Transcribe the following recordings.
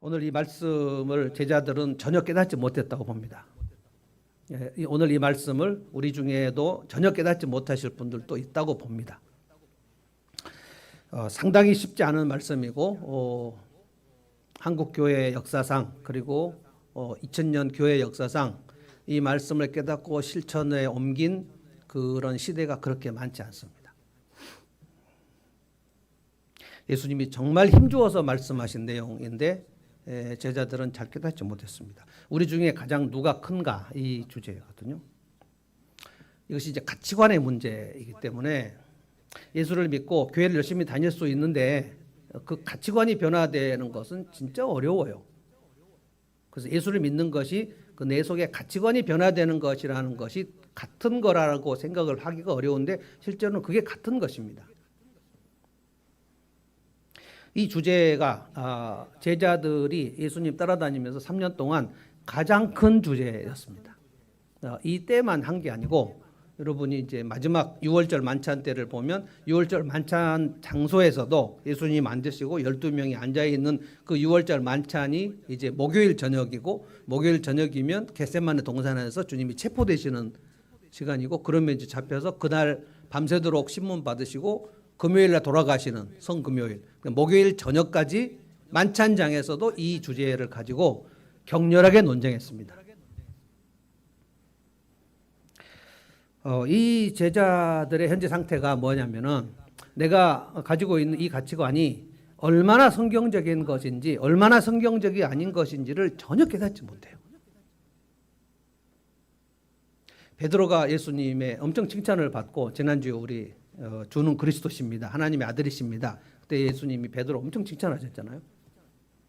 오늘 이 말씀을 제자들은 전혀 깨닫지 못했다고 봅니다. 오늘 이 말씀을 우리 중에도 전혀 깨닫지 못하실 분들도 있다고 봅니다. 상당히 쉽지 않은 말씀이고 한국 교회 역사상 그리고 2000년 교회 역사상 이 말씀을 깨닫고 실천에 옮긴 그런 시대가 그렇게 많지 않습니다. 예수님이 정말 힘주어서 말씀하신 내용인데 제자들은 잘 깨닫지 못했습니다. 우리 중에 가장 누가 큰가 이 주제거든요. 이것이 이제 가치관의 문제이기 때문에 예수를 믿고 교회를 열심히 다닐 수 있는데 그 가치관이 변화되는 것은 진짜 어려워요. 그래서 예수를 믿는 것이 그 내 속에 가치관이 변화되는 것이라는 것이 같은 거라고 생각을 하기가 어려운데 실제로는 그게 같은 것입니다. 이 주제가 제자들이 예수님 따라다니면서 3년 동안 가장 큰 주제였습니다. 이 때만 한 게 아니고 여러분이 이제 마지막 6월절 만찬 때를 보면 6월절 만찬 장소에서도 예수님 앉으시고 12명이 앉아 있는 그 6월절 만찬이 이제 목요일 저녁이고 목요일 저녁이면 겟세마네 동산에서 주님이 체포되시는 시간이고 그러면 이제 잡혀서 그날 밤새도록 신문 받으시고 금요일 날 돌아가시는 성금요일 목요일 저녁까지 만찬장에서도 이 주제를 가지고 격렬하게 논쟁했습니다. 이 제자들의 현재 상태가 뭐냐면은 내가 가지고 있는 이 가치관이 얼마나 성경적인 것인지 얼마나 성경적이 아닌 것인지를 전혀 깨닫지 못해요. 베드로가 예수님의 엄청 칭찬을 받고 지난주에 우리 주는 그리스도십니다. 하나님의 아들이십니다. 그때 예수님이 베드로 엄청 칭찬하셨잖아요.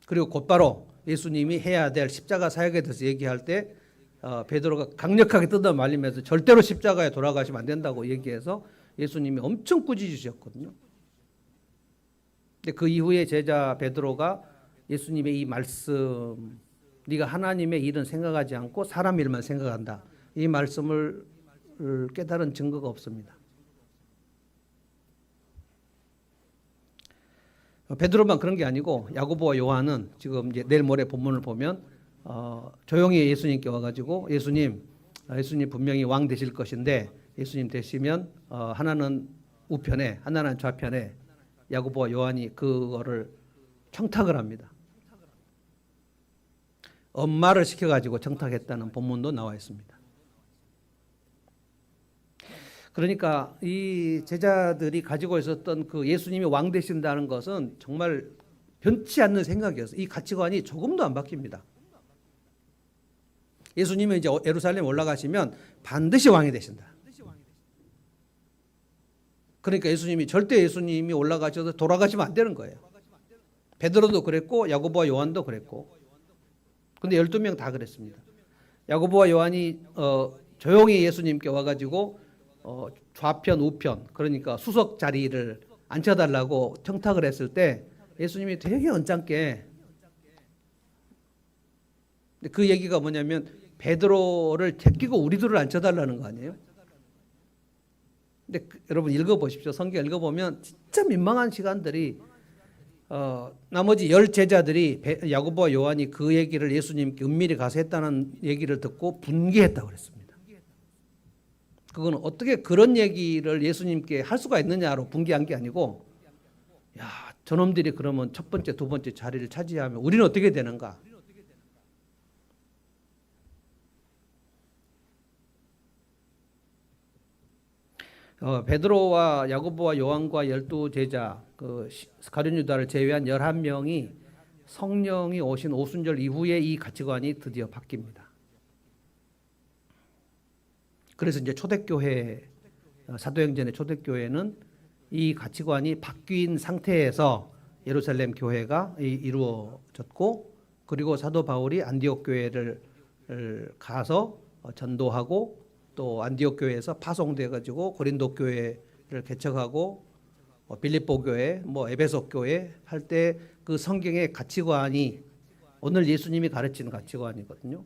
그리고 곧바로 예수님이 해야 될 십자가 사역에 대해서 얘기할 때 베드로가 강력하게 뜯어 말리면서 절대로 십자가에 돌아가시면 안 된다고 얘기해서 예수님이 엄청 꾸짖으셨거든요. 근데 그 이후에 제자 베드로가 예수님의 이 말씀, 네가 하나님의 일은 생각하지 않고 사람 일만 생각한다. 이 말씀을 깨달은 증거가 없습니다. 베드로만 그런 게 아니고 야고보와 요한은 지금 이제 내일 모레 본문을 보면 조용히 예수님께 와가지고 예수님 분명히 왕 되실 것인데 예수님 되시면 하나는 우편에 하나는 좌편에 야고보와 요한이 그거를 청탁을 합니다. 엄마를 시켜가지고 청탁했다는 본문도 나와 있습니다. 그러니까 이 제자들이 가지고 있었던 그 예수님이 왕 되신다는 것은 정말 변치 않는 생각이었어요. 이 가치관이 조금도 안 바뀝니다. 예수님이 이제 예루살렘 올라가시면 반드시 왕이 되신다. 그러니까 절대 예수님이 올라가셔서 돌아가시면 안 되는 거예요. 베드로도 그랬고 야고보와 요한도 그랬고. 근데 12명 다 그랬습니다. 야고보와 요한이 조용히 예수님께 와가지고 좌편 우편 그러니까 수석 자리를 앉혀달라고 청탁을 했을 때 예수님이 되게 언짢게 그 얘기가 뭐냐면 베드로를 제끼고 우리 둘을 앉혀달라는 거 아니에요? 근데 여러분 읽어보십시오. 성경 읽어보면 진짜 민망한 시간들이 나머지 10 제자들이 야고보와 요한이 그 얘기를 예수님께 은밀히 가서 했다는 얘기를 듣고 분개했다고 그랬습니다. 그건 어떻게 그런 얘기를 예수님께 할 수가 있느냐로 분개한 게 아니고 야 저놈들이 그러면 첫 번째 두 번째 자리를 차지하면 우리는 어떻게 되는가. 베드로와 야고보와 요한과 12제자 그 스가랴 유다를 제외한 11명이 성령이 오신 오순절 이후에 이 가치관이 드디어 바뀝니다. 그래서 이제 초대교회 사도행전의 초대교회는 이 가치관이 바뀐 상태에서 예루살렘 교회가 이루어졌고 그리고 사도 바울이 안디옥 교회를 가서 전도하고 또 안디옥 교회에서 파송돼 가지고 고린도 교회를 개척하고 빌립보 교회, 에베소 교회 할 때 그 성경의 가치관이 오늘 예수님이 가르치는 가치관이거든요.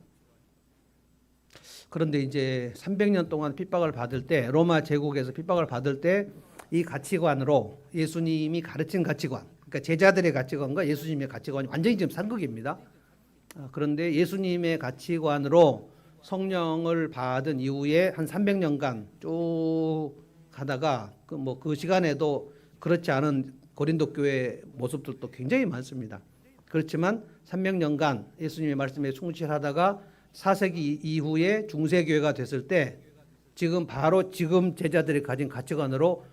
그런데 이제 300년 동안 핍박을 받을 때 로마 제국에서 핍박을 받을 때 이 가치관으로 예수님이 가르친 가치관 그러니까 제자들의 가치관과 예수님의 가치관이 완전히 지금 산극입니다. 그런데 예수님의 가치관으로 성령을 받은 이후에 한 300년간 쭉 가다가 그 시간에도 그렇지 않은 고린도 교회 모습들도 굉장히 많습니다. 그렇지만 300년간 예수님의 말씀에 충실하다가 4세기 이후에 중세교회가 됐을 때 지금 바로 지금 제자들이 가진 가치관으로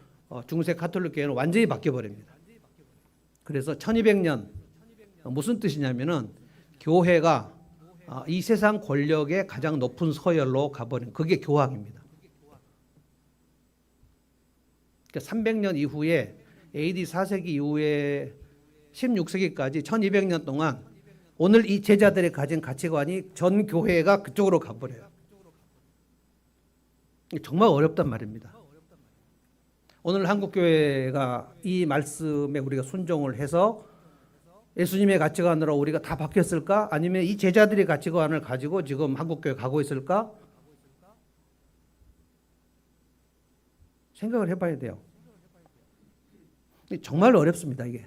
중세 가톨릭 교회는 완전히 바뀌어 버립니다. 그래서 1200년 무슨 뜻이냐면은 교회가 이 세상 권력의 가장 높은 서열로 가버린 그게 교황입니다. 그러니까 300년 이후에 AD 4세기 이후에 16세기까지 1200년 동안 오늘 이 제자들이 가진 가치관이 전 교회가 그쪽으로 가버려요. 정말 어렵단 말입니다. 오늘 한국교회가 이 말씀에 우리가 순종을 해서 예수님의 가치관으로 우리가 다 바뀌었을까? 아니면 이 제자들의 가치관을 가지고 지금 한국교회 가고 있을까? 생각을 해봐야 돼요. 정말 어렵습니다, 이게.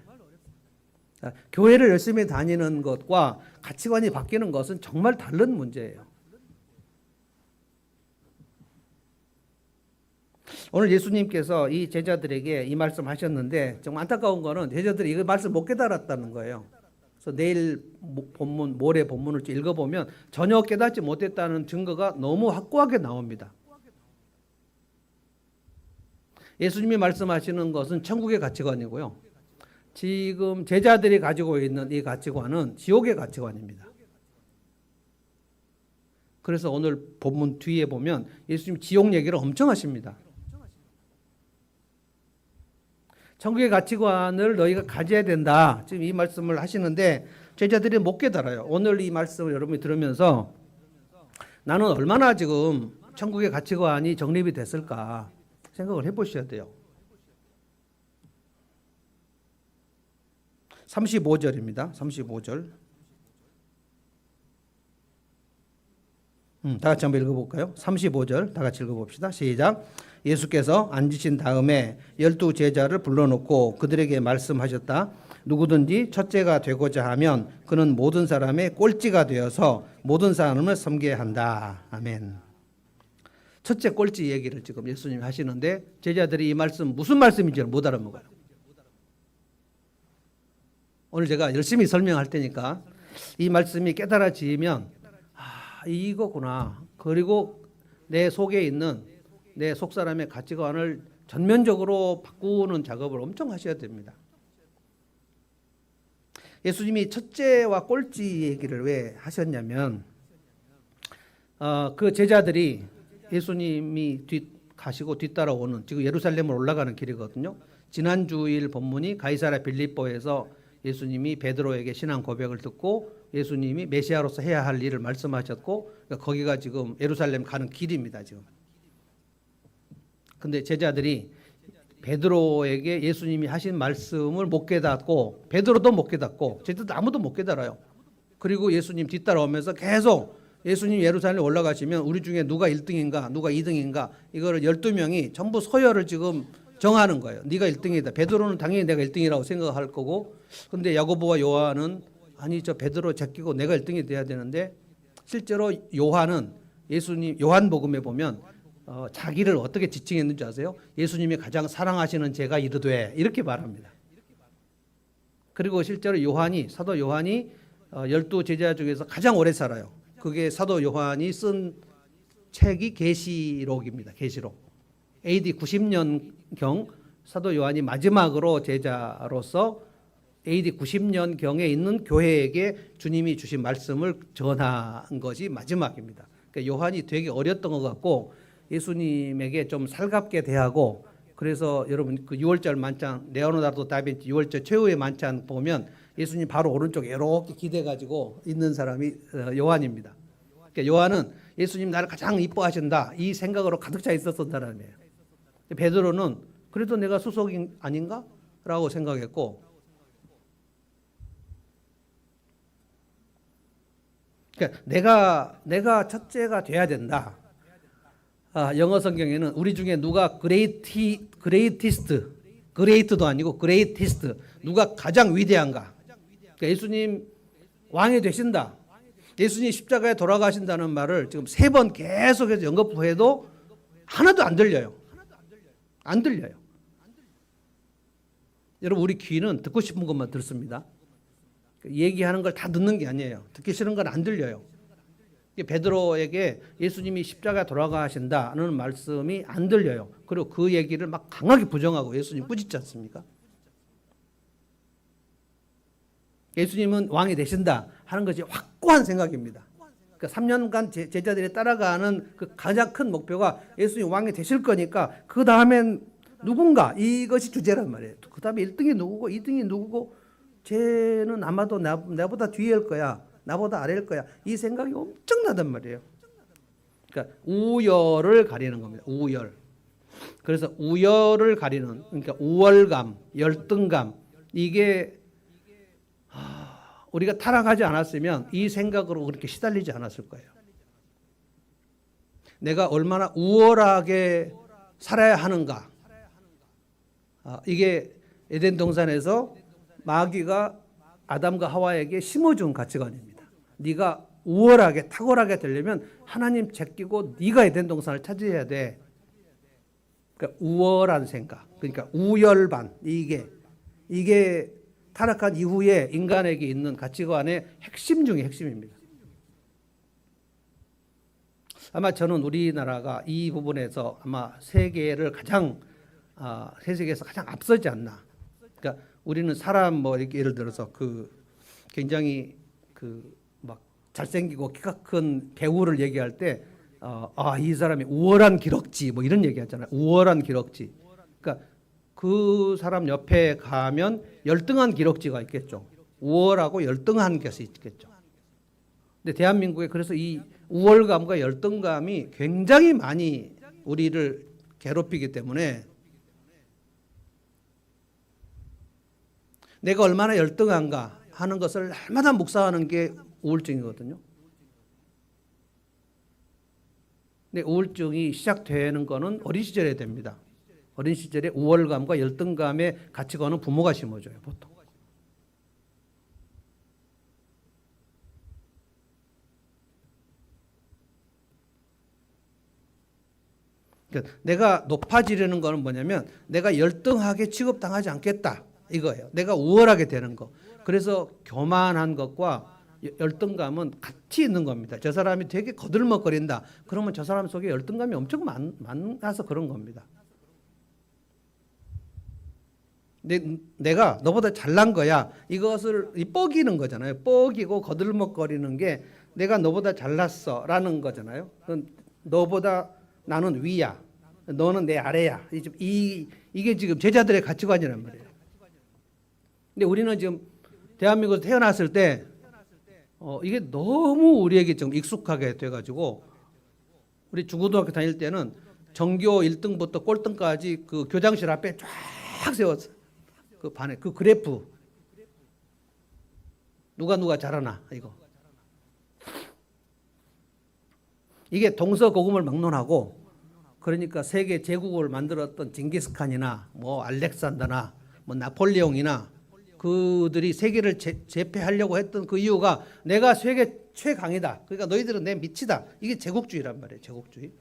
교회를 열심히 다니는 것과 가치관이 바뀌는 것은 정말 다른 문제예요. 오늘 예수님께서 이 제자들에게 이 말씀 하셨는데 정말 안타까운 거는 제자들이 이 말씀 못 깨달았다는 거예요. 그래서 내일 본문, 모레 본문을 읽어보면 전혀 깨닫지 못했다는 증거가 너무 확고하게 나옵니다. 예수님이 말씀하시는 것은 천국의 가치관이고요. 지금 제자들이 가지고 있는 이 가치관은 지옥의 가치관입니다. 그래서 오늘 본문 뒤에 보면 예수님 지옥 얘기를 엄청 하십니다. 천국의 가치관을 너희가 가져야 된다. 지금 이 말씀을 하시는데 제자들이 못 깨달아요. 오늘 이 말씀을 여러분이 들으면서 나는 얼마나 지금 천국의 가치관이 정립이 됐을까 생각을 해보셔야 돼요. 35절입니다. 35절. 다 같이 한번 읽어볼까요? 35절 다 같이 읽어봅시다. 시작. 예수께서 앉으신 다음에 12 제자를 불러놓고 그들에게 말씀하셨다. 누구든지 첫째가 되고자 하면 그는 모든 사람의 꼴찌가 되어서 모든 사람을 섬겨야 한다. 아멘. 첫째 꼴찌 얘기를 지금 예수님이 하시는데 제자들이 이 말씀 무슨 말씀인지를 못 알아먹어요. 오늘 제가 열심히 설명할 테니까 이 말씀이 깨달아지면 이거구나. 그리고 내 속에 있는 내 속사람의 가치관을 전면적으로 바꾸는 작업을 엄청 하셔야 됩니다. 예수님이 첫째와 꼴찌 얘기를 왜 하셨냐면 그 제자들이 예수님이 가시고 뒤따라오는 지금 예루살렘으로 올라가는 길이거든요. 지난 주일 본문이 가이사랴 빌립보에서 예수님이 베드로에게 신앙 고백을 듣고 예수님이 메시아로서 해야 할 일을 말씀하셨고 거기가 지금 예루살렘 가는 길입니다. 지금. 근데 제자들이 베드로에게 예수님이 하신 말씀을 못 깨닫고 베드로도 못 깨닫고 제자들 아무도 못 깨달아요. 그리고 예수님 뒤따라오면서 계속 예수님 예루살렘에 올라가시면 우리 중에 누가 1등인가 누가 2등인가 이거를 12명이 전부 서열을 지금 정하는 거예요. 네가 1등이다. 베드로는 당연히 내가 1등이라고 생각할 거고 근데 야고보와 요한은 아니 저 베드로 제끼고 내가 1등이 돼야 되는데 실제로 요한은 예수님 요한복음에 보면 자기를 어떻게 지칭했는지 아세요? 예수님이 가장 사랑하시는 제가 이르되 이렇게 말합니다. 그리고 실제로 사도 요한이 12 제자 중에서 가장 오래 살아요. 그게 사도 요한이 쓴 책이 계시록입니다. 계시록. AD 90년경 사도 요한이 마지막으로 제자로서 AD 90년경에 있는 교회에게 주님이 주신 말씀을 전한 것이 마지막입니다. 그러니까 요한이 되게 어렸던 것 같고 예수님에게 좀 살갑게 대하고 그래서 여러분 그 6월절 만찬 레오나르도 다빈치 6월절 최후의 만찬 보면 예수님 바로 오른쪽에 이렇게 기대가지고 있는 사람이 요한입니다. 그러니까 요한은 예수님 나를 가장 이뻐하신다 이 생각으로 가득 차 있었던 사람이에요. 베드로는 그래도 내가 수석이 아닌가? 라고 생각했고 그러니까 내가 첫째가 돼야 된다. 영어 성경에는 우리 중에 누가 그레이티스트 그레이트도 아니고 그레이티스트. 누가 가장 위대한가? 그러니까 예수님 왕이 되신다. 예수님 십자가에 돌아가신다는 말을 지금 3번 계속해서 연거푸해도 하나도 안 들려요. 안 들려요. 여러분 우리 귀는 듣고 싶은 것만 듣습니다. 얘기하는 걸 다 듣는 게 아니에요. 듣기 싫은 건 안 들려요. 베드로에게 예수님이 십자가에 돌아가신다는 말씀이 안 들려요. 그리고 그 얘기를 막 강하게 부정하고 예수님 꾸짖지 않습니까? 예수님은 왕이 되신다 하는 것이 확고한 생각입니다. 그러니까 3년간 제자들이 따라가는 그 가장 큰 목표가 예수님 왕이 되실 거니까 그 다음엔 누군가 이것이 주제란 말이에요. 그 다음에 1등이 누구고 2등이 누구고 쟤는 아마도 나보다 뒤일 거야. 나보다 아래일 거야. 이 생각이 엄청나단 말이에요. 그러니까 우열을 가리는 겁니다. 우열. 그래서 우열을 가리는 그러니까 우월감, 열등감 이게 우리가 타락하지 않았으면 이 생각으로 그렇게 시달리지 않았을 거예요. 내가 얼마나 우월하게 살아야 하는가. 이게 에덴 동산에서 마귀가 아담과 하와에게 심어준 가치관입니다. 네가 우월하게 탁월하게 되려면 하나님 제끼고 네가 에덴 동산을 차지해야 돼. 그러니까 우월한 생각. 그러니까 우열반 이게 타락한 이후에 인간에게 있는 가치관의 핵심 중의 핵심입니다. 아마 저는 우리나라가 이 부분에서 아마 세계에서 가장 앞서지 않나. 그러니까 우리는 사람 뭐 이렇게 예를 들어서 굉장히 막 잘생기고 키가 큰 배우를 얘기할 때 이 사람이 우월한 기럭지 뭐 이런 얘기 하잖아요. 우월한 기럭지. 그러니까 그 사람 옆에 가면 열등한 기럭지가 있겠죠. 우월하고 열등한 것이 있겠죠. 근데 대한민국에 그래서 이 우월감과 열등감이 굉장히 많이 우리를 괴롭히기 때문에 내가 얼마나 열등한가 하는 것을 날마다 묵상하는 게 우울증이거든요. 근데 우울증이 시작되는 거는 어린 시절에 됩니다. 어린 시절에 우월감과 열등감의 가치관은 부모가 심어줘요, 보통. 그러니까 내가 높아지려는 거는 뭐냐면 내가 열등하게 취급당하지 않겠다 이거예요. 내가 우월하게 되는 거. 그래서 교만한 것과 열등감은 같이 있는 겁니다. 저 사람이 되게 거들먹거린다. 그러면 저 사람 속에 열등감이 엄청 많아서 그런 겁니다. 내가 너보다 잘난 거야. 이것을 뻐기는 거잖아요. 뻐기고 거들먹거리는 게 내가 너보다 잘났어 라는 거잖아요. 너보다 나는 위야. 너는 내 아래야. 이게 지금 제자들의 가치관이란 말이에요. 근데 우리는 지금 대한민국에서 태어났을 때 이게 너무 우리에게 좀 익숙하게 돼가지고 우리 중고등학교 다닐 때는 전교 1등부터 꼴등까지 그 교장실 앞에 쫙 세웠어요. 그 반에 그 그래프 누가 잘하나 이거 이게 동서고금을 막론하고 그러니까 세계 제국을 만들었던 징기스칸이나 뭐 알렉산더나 뭐 나폴레옹이나 그들이 세계를 제패하려고 했던 그 이유가 내가 세계 최강이다. 그러니까 너희들은 내 밑이다. 이게 제국주의란 말이에요. 제국주의.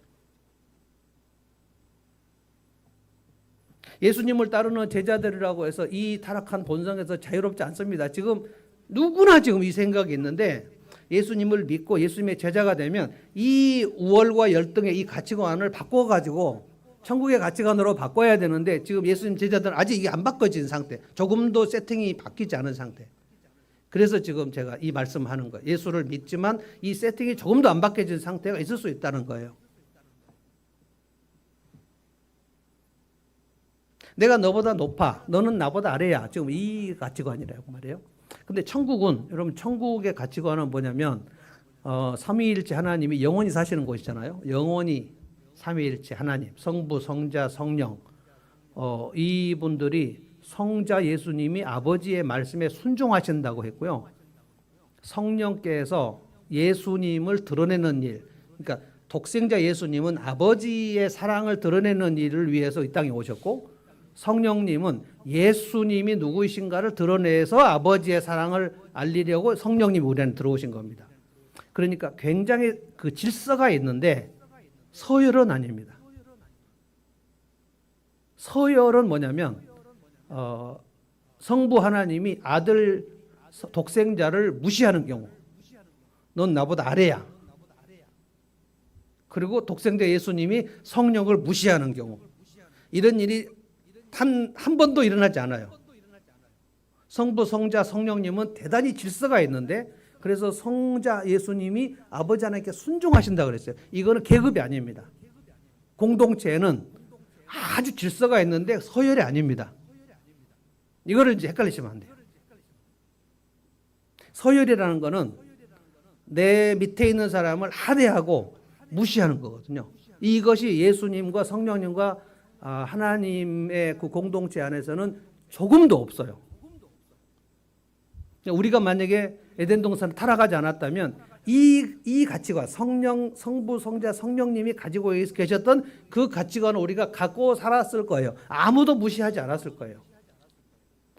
예수님을 따르는 제자들이라고 해서 이 타락한 본성에서 자유롭지 않습니다. 지금 누구나 지금 이 생각이 있는데 예수님을 믿고 예수님의 제자가 되면 이 우월과 열등의 이 가치관을 바꿔가지고 천국의 가치관으로 바꿔야 되는데 지금 예수님 제자들은 아직 이게 안 바꿔진 상태. 조금도 세팅이 바뀌지 않은 상태. 그래서 지금 제가 이 말씀하는 거예요. 예수를 믿지만 이 세팅이 조금도 안 바뀌어진 상태가 있을 수 있다는 거예요. 내가 너보다 높아. 너는 나보다 아래야. 지금 이 가치관이라고 말이에요. 근데 천국은 여러분 천국의 가치관은 뭐냐면 삼위일체 하나님이 영원히 사시는 곳이잖아요. 영원히 삼위일체 하나님, 성부, 성자, 성령 이분들이 성자 예수님이 아버지의 말씀에 순종하신다고 했고요. 성령께서 예수님을 드러내는 일, 그러니까 독생자 예수님은 아버지의 사랑을 드러내는 일을 위해서 이 땅에 오셨고 성령님은 예수님이 누구이신가를 드러내서 아버지의 사랑을 알리려고 성령님이 우리 안에 들어오신 겁니다. 그러니까 굉장히 그 질서가 있는데 서열은 아닙니다. 서열은 뭐냐면 성부 하나님이 아들 독생자를 무시하는 경우, 넌 나보다 아래야. 그리고 독생자 예수님이 성령을 무시하는 경우, 이런 일이 한 번도 일어나지 않아요. 성부, 성자, 성령님은 대단히 질서가 있는데, 그래서 성자 예수님이 아버지 하나님께 순종하신다 그랬어요. 이거는 계급이 아닙니다. 공동체는 아주 질서가 있는데 서열이 아닙니다. 이거를 이제 헷갈리시면 안 돼요. 서열이라는 거는 내 밑에 있는 사람을 하대하고 무시하는 거거든요. 이것이 예수님과 성령님과 하나님의 그 공동체 안에서는 조금도 없어요. 우리가 만약에 에덴 동산을 타락하지 않았다면 이 가치관, 성부, 성자, 성령님이 가지고 계셨던 그 가치관을 우리가 갖고 살았을 거예요. 아무도 무시하지 않았을 거예요.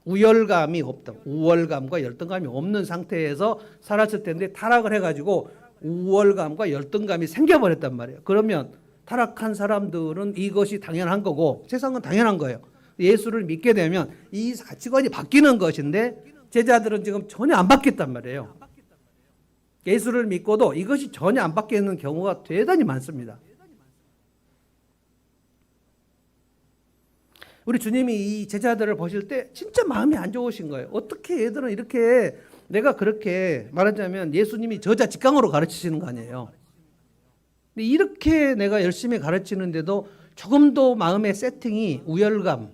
우열감이 없다. 우월감과 열등감이 없는 상태에서 살았을 텐데 타락을 해가지고 우월감과 열등감이 생겨버렸단 말이에요. 그러면 타락한 사람들은 이것이 당연한 거고 세상은 당연한 거예요. 예수를 믿게 되면 이 가치관이 바뀌는 것인데 제자들은 지금 전혀 안 바뀌었단 말이에요. 예수를 믿고도 이것이 전혀 안 바뀌는 경우가 대단히 많습니다. 우리 주님이 이 제자들을 보실 때 진짜 마음이 안 좋으신 거예요. 어떻게 얘들은 이렇게, 내가 그렇게 말하자면 예수님이 저자 직강으로 가르치시는 거 아니에요. 근데 이렇게 내가 열심히 가르치는데도 조금도 마음의 세팅이 우열감,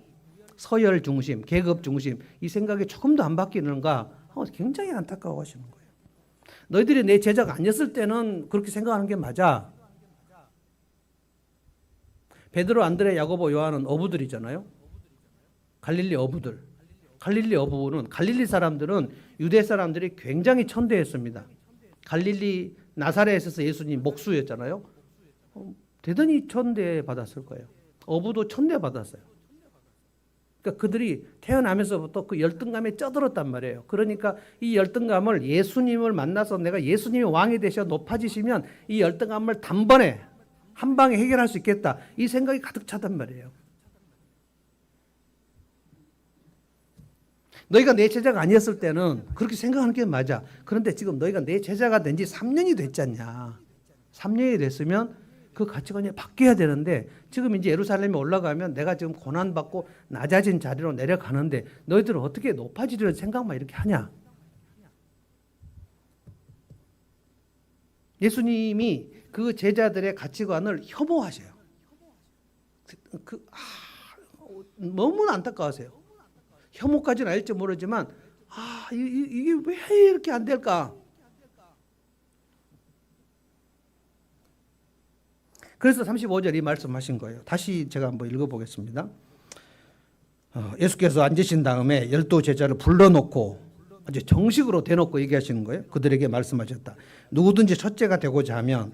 서열 중심, 계급 중심, 이 생각이 조금도 안 바뀌는가 굉장히 안타까워 하시는 거예요. 너희들이 내 제자가 아니었을 때는 그렇게 생각하는 게 맞아. 베드로, 안드레, 야고보, 요한은 어부들이잖아요. 갈릴리 어부들. 갈릴리 어부는, 갈릴리 사람들은 유대 사람들이 굉장히 천대했습니다. 갈릴리 나사렛에서 예수님 목수였잖아요. 대단히 천대받았을 거예요. 어부도 천대받았어요. 그러니까 그들이 태어나면서부터 그 열등감에 쩌들었단 말이에요. 그러니까 이 열등감을, 예수님을 만나서 내가 예수님이 왕이 되셔 높아지시면 이 열등감을 단번에 한 방에 해결할 수 있겠다, 이 생각이 가득 차단 말이에요. 너희가 내 제자가 아니었을 때는 그렇게 생각하는 게 맞아. 그런데 지금 너희가 내 제자가 된 지 3년이 됐잖냐. 3년이 됐으면 그 가치관이 바뀌어야 되는데 지금 이제 예루살렘에 올라가면 내가 지금 고난받고 낮아진 자리로 내려가는데 너희들은 어떻게 높아지려는 생각만 이렇게 하냐. 예수님이 그 제자들의 가치관을 혐오하셔요. 너무나 안타까워하세요. 혐오까지는 알지 모르지만 이게 왜 이렇게 안 될까? 그래서 35절 이 말씀하신 거예요. 다시 제가 한번 읽어보겠습니다. 예수께서 앉으신 다음에 12 제자를 불러놓고 아주 정식으로 대놓고 얘기하시는 거예요. 그들에게 말씀하셨다. 누구든지 첫째가 되고자 하면,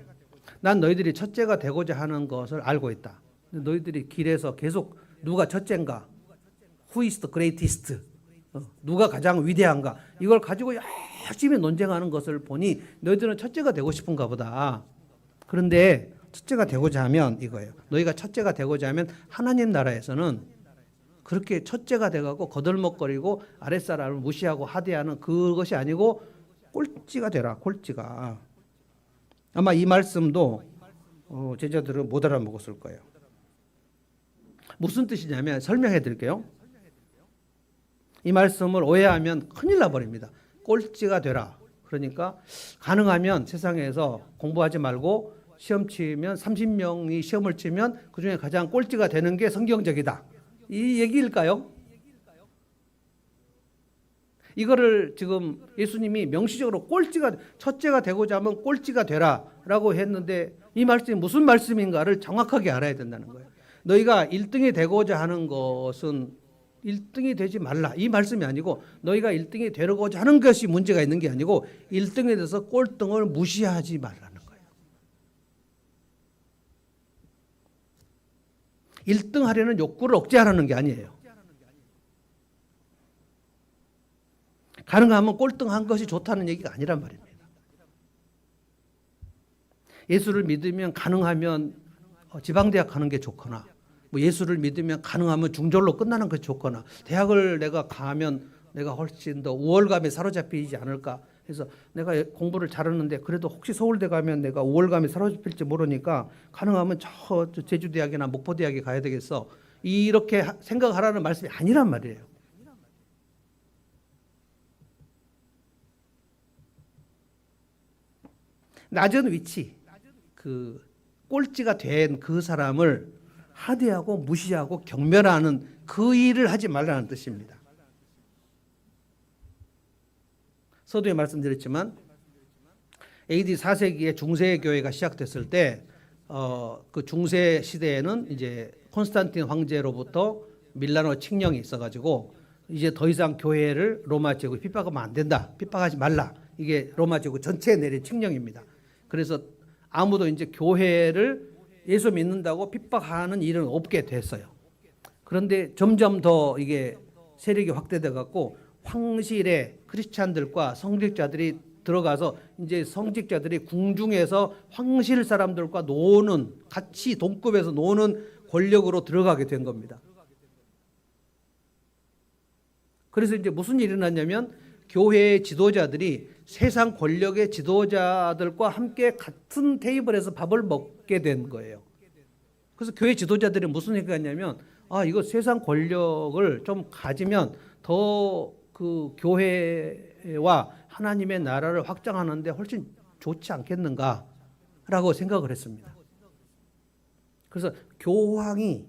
난 너희들이 첫째가 되고자 하는 것을 알고 있다. 너희들이 길에서 계속 누가 첫째인가, Who is the greatest? 누가 가장 위대한가? 이걸 가지고 열심히 논쟁하는 것을 보니 너희들은 첫째가 되고 싶은가 보다. 그런데 첫째가 되고자 하면 이거예요. 너희가 첫째가 되고자 하면 하나님 나라에서는 그렇게 첫째가 돼가고 거들먹거리고 아랫사람을 무시하고 하대하는 그것이 아니고 꼴찌가 되라. 꼴찌가. 아마 이 말씀도 제자들은 못 알아먹었을 거예요. 무슨 뜻이냐면 설명해 드릴게요. 이 말씀을 오해하면 큰일 나버립니다. 꼴찌가 되라. 그러니까 가능하면 세상에서 공부하지 말고 시험 치면 30명이 시험을 치면 그중에 가장 꼴찌가 되는 게 성경적이다, 이 얘기일까요? 이거를 지금 예수님이 명시적으로 첫째가 되고자 하면 꼴찌가 되라라고 했는데 이 말씀이 무슨 말씀인가를 정확하게 알아야 된다는 거예요. 너희가 1등이 되고자 하는 것은 1등이 되지 말라, 이 말씀이 아니고 너희가 1등이 되고자 하는 것이 문제가 있는 게 아니고 1등에 대해서 꼴등을 무시하지 말라는 거예요. 1등 하려는 욕구를 억제하라는 게 아니에요. 가능하면 꼴등한 것이 좋다는 얘기가 아니란 말입니다. 예수를 믿으면 가능하면 지방대학 가는 게 좋거나, 뭐 예수를 믿으면 가능하면 중졸로 끝나는 것이 좋거나, 대학을 내가 가면 내가 훨씬 더 우월감에 사로잡히지 않을까 해서 내가 공부를 잘하는데 그래도 혹시 서울대 가면 내가 우월감에 사로잡힐지 모르니까 가능하면 저 제주대학이나 목포대학에 가야 되겠어, 이렇게 생각하라는 말씀이 아니란 말이에요. 낮은 위치, 그 꼴찌가 된 그 사람을 하대하고 무시하고 경멸하는 그 일을 하지 말라는 뜻입니다. 서두에 말씀드렸지만 AD 4세기에 중세 교회가 시작됐을 때 그 중세 시대에는 이제 콘스탄틴 황제로부터 밀라노 칙령이 있어가지고 이제 더 이상 교회를 로마 제국이 핍박하면 안 된다, 핍박하지 말라, 이게 로마 제국 전체에 내린 칙령입니다. 그래서 아무도 이제 교회를 예수 믿는다고 핍박하는 일은 없게 됐어요. 그런데 점점 더 이게 세력이 확대돼 갖고 황실에 크리스찬들과 성직자들이 들어가서 이제 성직자들이 궁중에서 황실 사람들과 노는, 같이 동급에서 노는 권력으로 들어가게 된 겁니다. 그래서 이제 무슨 일이 일어났냐면 교회의 지도자들이 세상 권력의 지도자들과 함께 같은 테이블에서 밥을 먹게 된 거예요. 그래서 교회 지도자들이 무슨 생각했냐면, 이거 세상 권력을 좀 가지면 더 그 교회와 하나님의 나라를 확장하는데 훨씬 좋지 않겠는가라고 생각을 했습니다. 그래서 교황이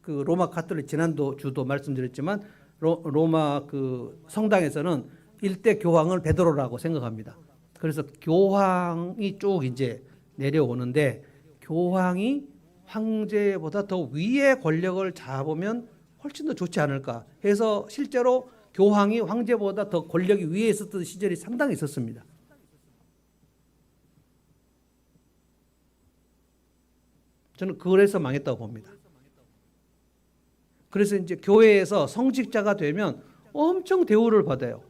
그 로마 카톨릭, 지난도 주도 말씀드렸지만 로마 그 성당에서는 일대 교황을 베드로라고 생각합니다. 그래서 교황이 쭉 이제 내려오는데 교황이 황제보다 더 위의 권력을 잡으면 훨씬 더 좋지 않을까 해서 실제로 교황이 황제보다 더 권력이 위에 있었던 시절이 상당히 있었습니다. 저는 그래서 망했다고 봅니다. 그래서 이제 교회에서 성직자가 되면 엄청 대우를 받아요.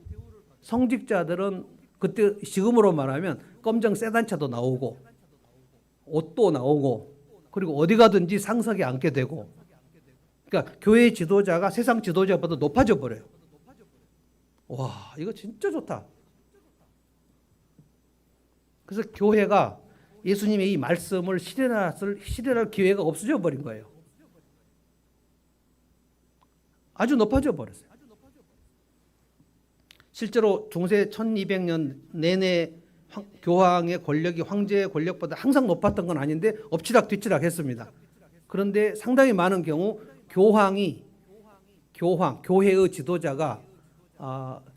성직자들은 그때 지금으로 말하면 검정 세단차도 나오고 옷도 나오고 그리고 어디 가든지 상석에 앉게 되고, 그러니까 교회 지도자가 세상 지도자보다 높아져 버려요. 와, 이거 진짜 좋다. 그래서 교회가 예수님의 이 말씀을 실현할 기회가 없어져 버린 거예요. 아주 높아져 버렸어요. 실제로 중세 1200년 내내 교황의 권력이 황제의 권력보다 항상 높았던 건 아닌데 엎치락 뒤치락 했습니다. 그런데 상당히 많은 경우 교회의 지도자가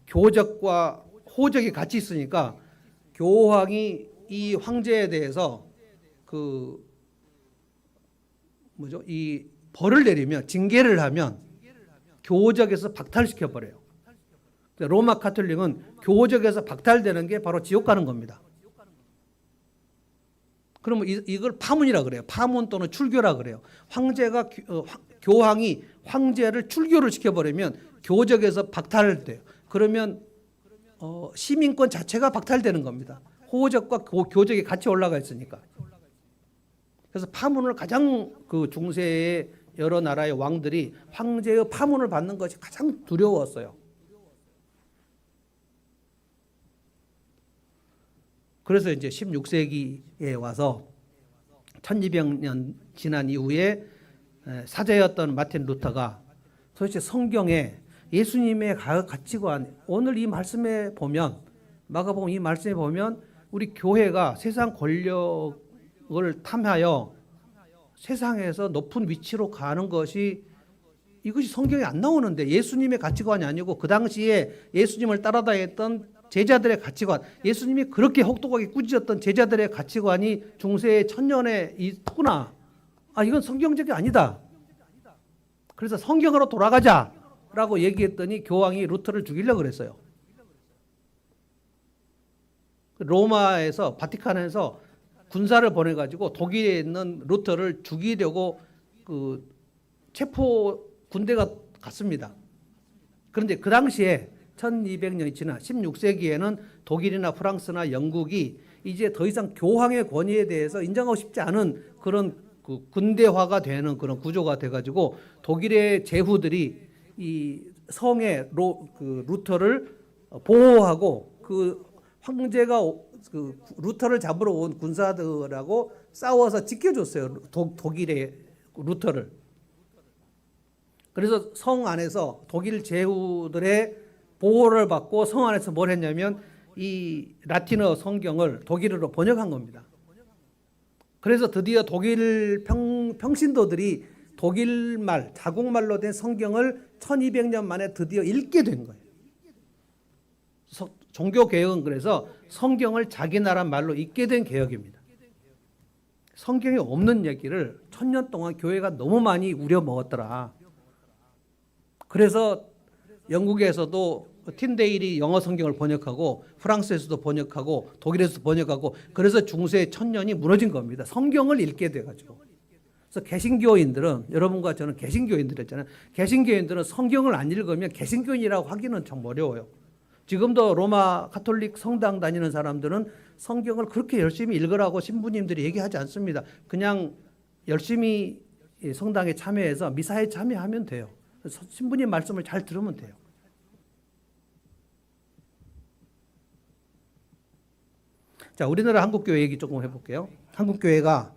교적과 호적이 같이 있으니까 교황이 이 황제에 대해서 이 벌을 내리면, 징계를 하면 교적에서 박탈시켜 버려요. 로마 카톨릭은 교적에서 박탈되는 게 바로 지옥 가는 겁니다. 그러면 이걸 파문이라 그래요. 파문 또는 출교라 그래요. 교황이 황제를 출교를 시켜버리면 교적에서 박탈돼요. 그러면 시민권 자체가 박탈되는 겁니다. 호적과 교적이 같이 올라가 있으니까. 그래서 파문을 가장 그 중세의 여러 나라의 왕들이 황제의 파문을 받는 것이 가장 두려웠어요. 그래서 이제 16세기에 와서 1200년 지난 이후에 사제였던 마틴 루터가 도대체 성경에 예수님의 가치관, 오늘 이 말씀에 보면, 마가복음 이 말씀에 보면 우리 교회가 세상 권력을 탐하여 세상에서 높은 위치로 가는 것이, 이것이 성경에 안 나오는데, 예수님의 가치관이 아니고 그 당시에 예수님을 따라다녔던 제자들의 가치관, 예수님이 그렇게 혹독하게 꾸짖었던 제자들의 가치관이 중세 천년에 있구나. 이건 성경적이 아니다. 그래서 성경으로 돌아가자라고 얘기했더니 교황이 루터를 죽이려고 그랬어요. 로마에서, 바티칸에서 군사를 보내가지고 독일에 있는 루터를 죽이려고 그 체포 군대가 갔습니다. 그런데 그 당시에 1200년이 지나 16세기에는 독일이나 프랑스나 영국이 이제 더 이상 교황의 권위에 대해서 인정하고 싶지 않은 그런 그 군대화가 되는 그런 구조가 돼가지고 독일의 제후들이 이 성의 루터를 보호하고 그 황제가 그 루터를 잡으러 온 군사들하고 싸워서 지켜줬어요. 독일의 루터를. 그래서 성 안에서 독일 제후들의 보호를 받고 성 안에서 뭘 했냐면 이 라틴어 성경을 독일어로 번역한 겁니다. 그래서 드디어 독일 평신도들이 독일말, 자국말로 된 성경을 1200년 만에 드디어 읽게 된 거예요. 종교개혁은 그래서 성경을 자기 나라 말로 읽게 된 개혁입니다. 성경에 없는 얘기를 1000년 동안 교회가 너무 많이 우려먹었더라. 그래서 영국에서도 틴데일이 영어 성경을 번역하고 프랑스에서도 번역하고 독일에서도 번역하고 그래서 중세 천년이 무너진 겁니다. 성경을 읽게 돼가지고. 그래서 개신교인들은 여러분과 저는 개신교인들이었잖아요. 개신교인들은 성경을 안 읽으면 개신교인이라고 하기는 참 어려워요. 지금도 로마 가톨릭 성당 다니는 사람들은 성경을 그렇게 열심히 읽으라고 신부님들이 얘기하지 않습니다. 그냥 열심히 성당에 참여해서 미사에 참여하면 돼요. 신부님 말씀을 잘 들으면 돼요. 자, 우리나라 한국교회 얘기 조금 해볼게요. 한국교회가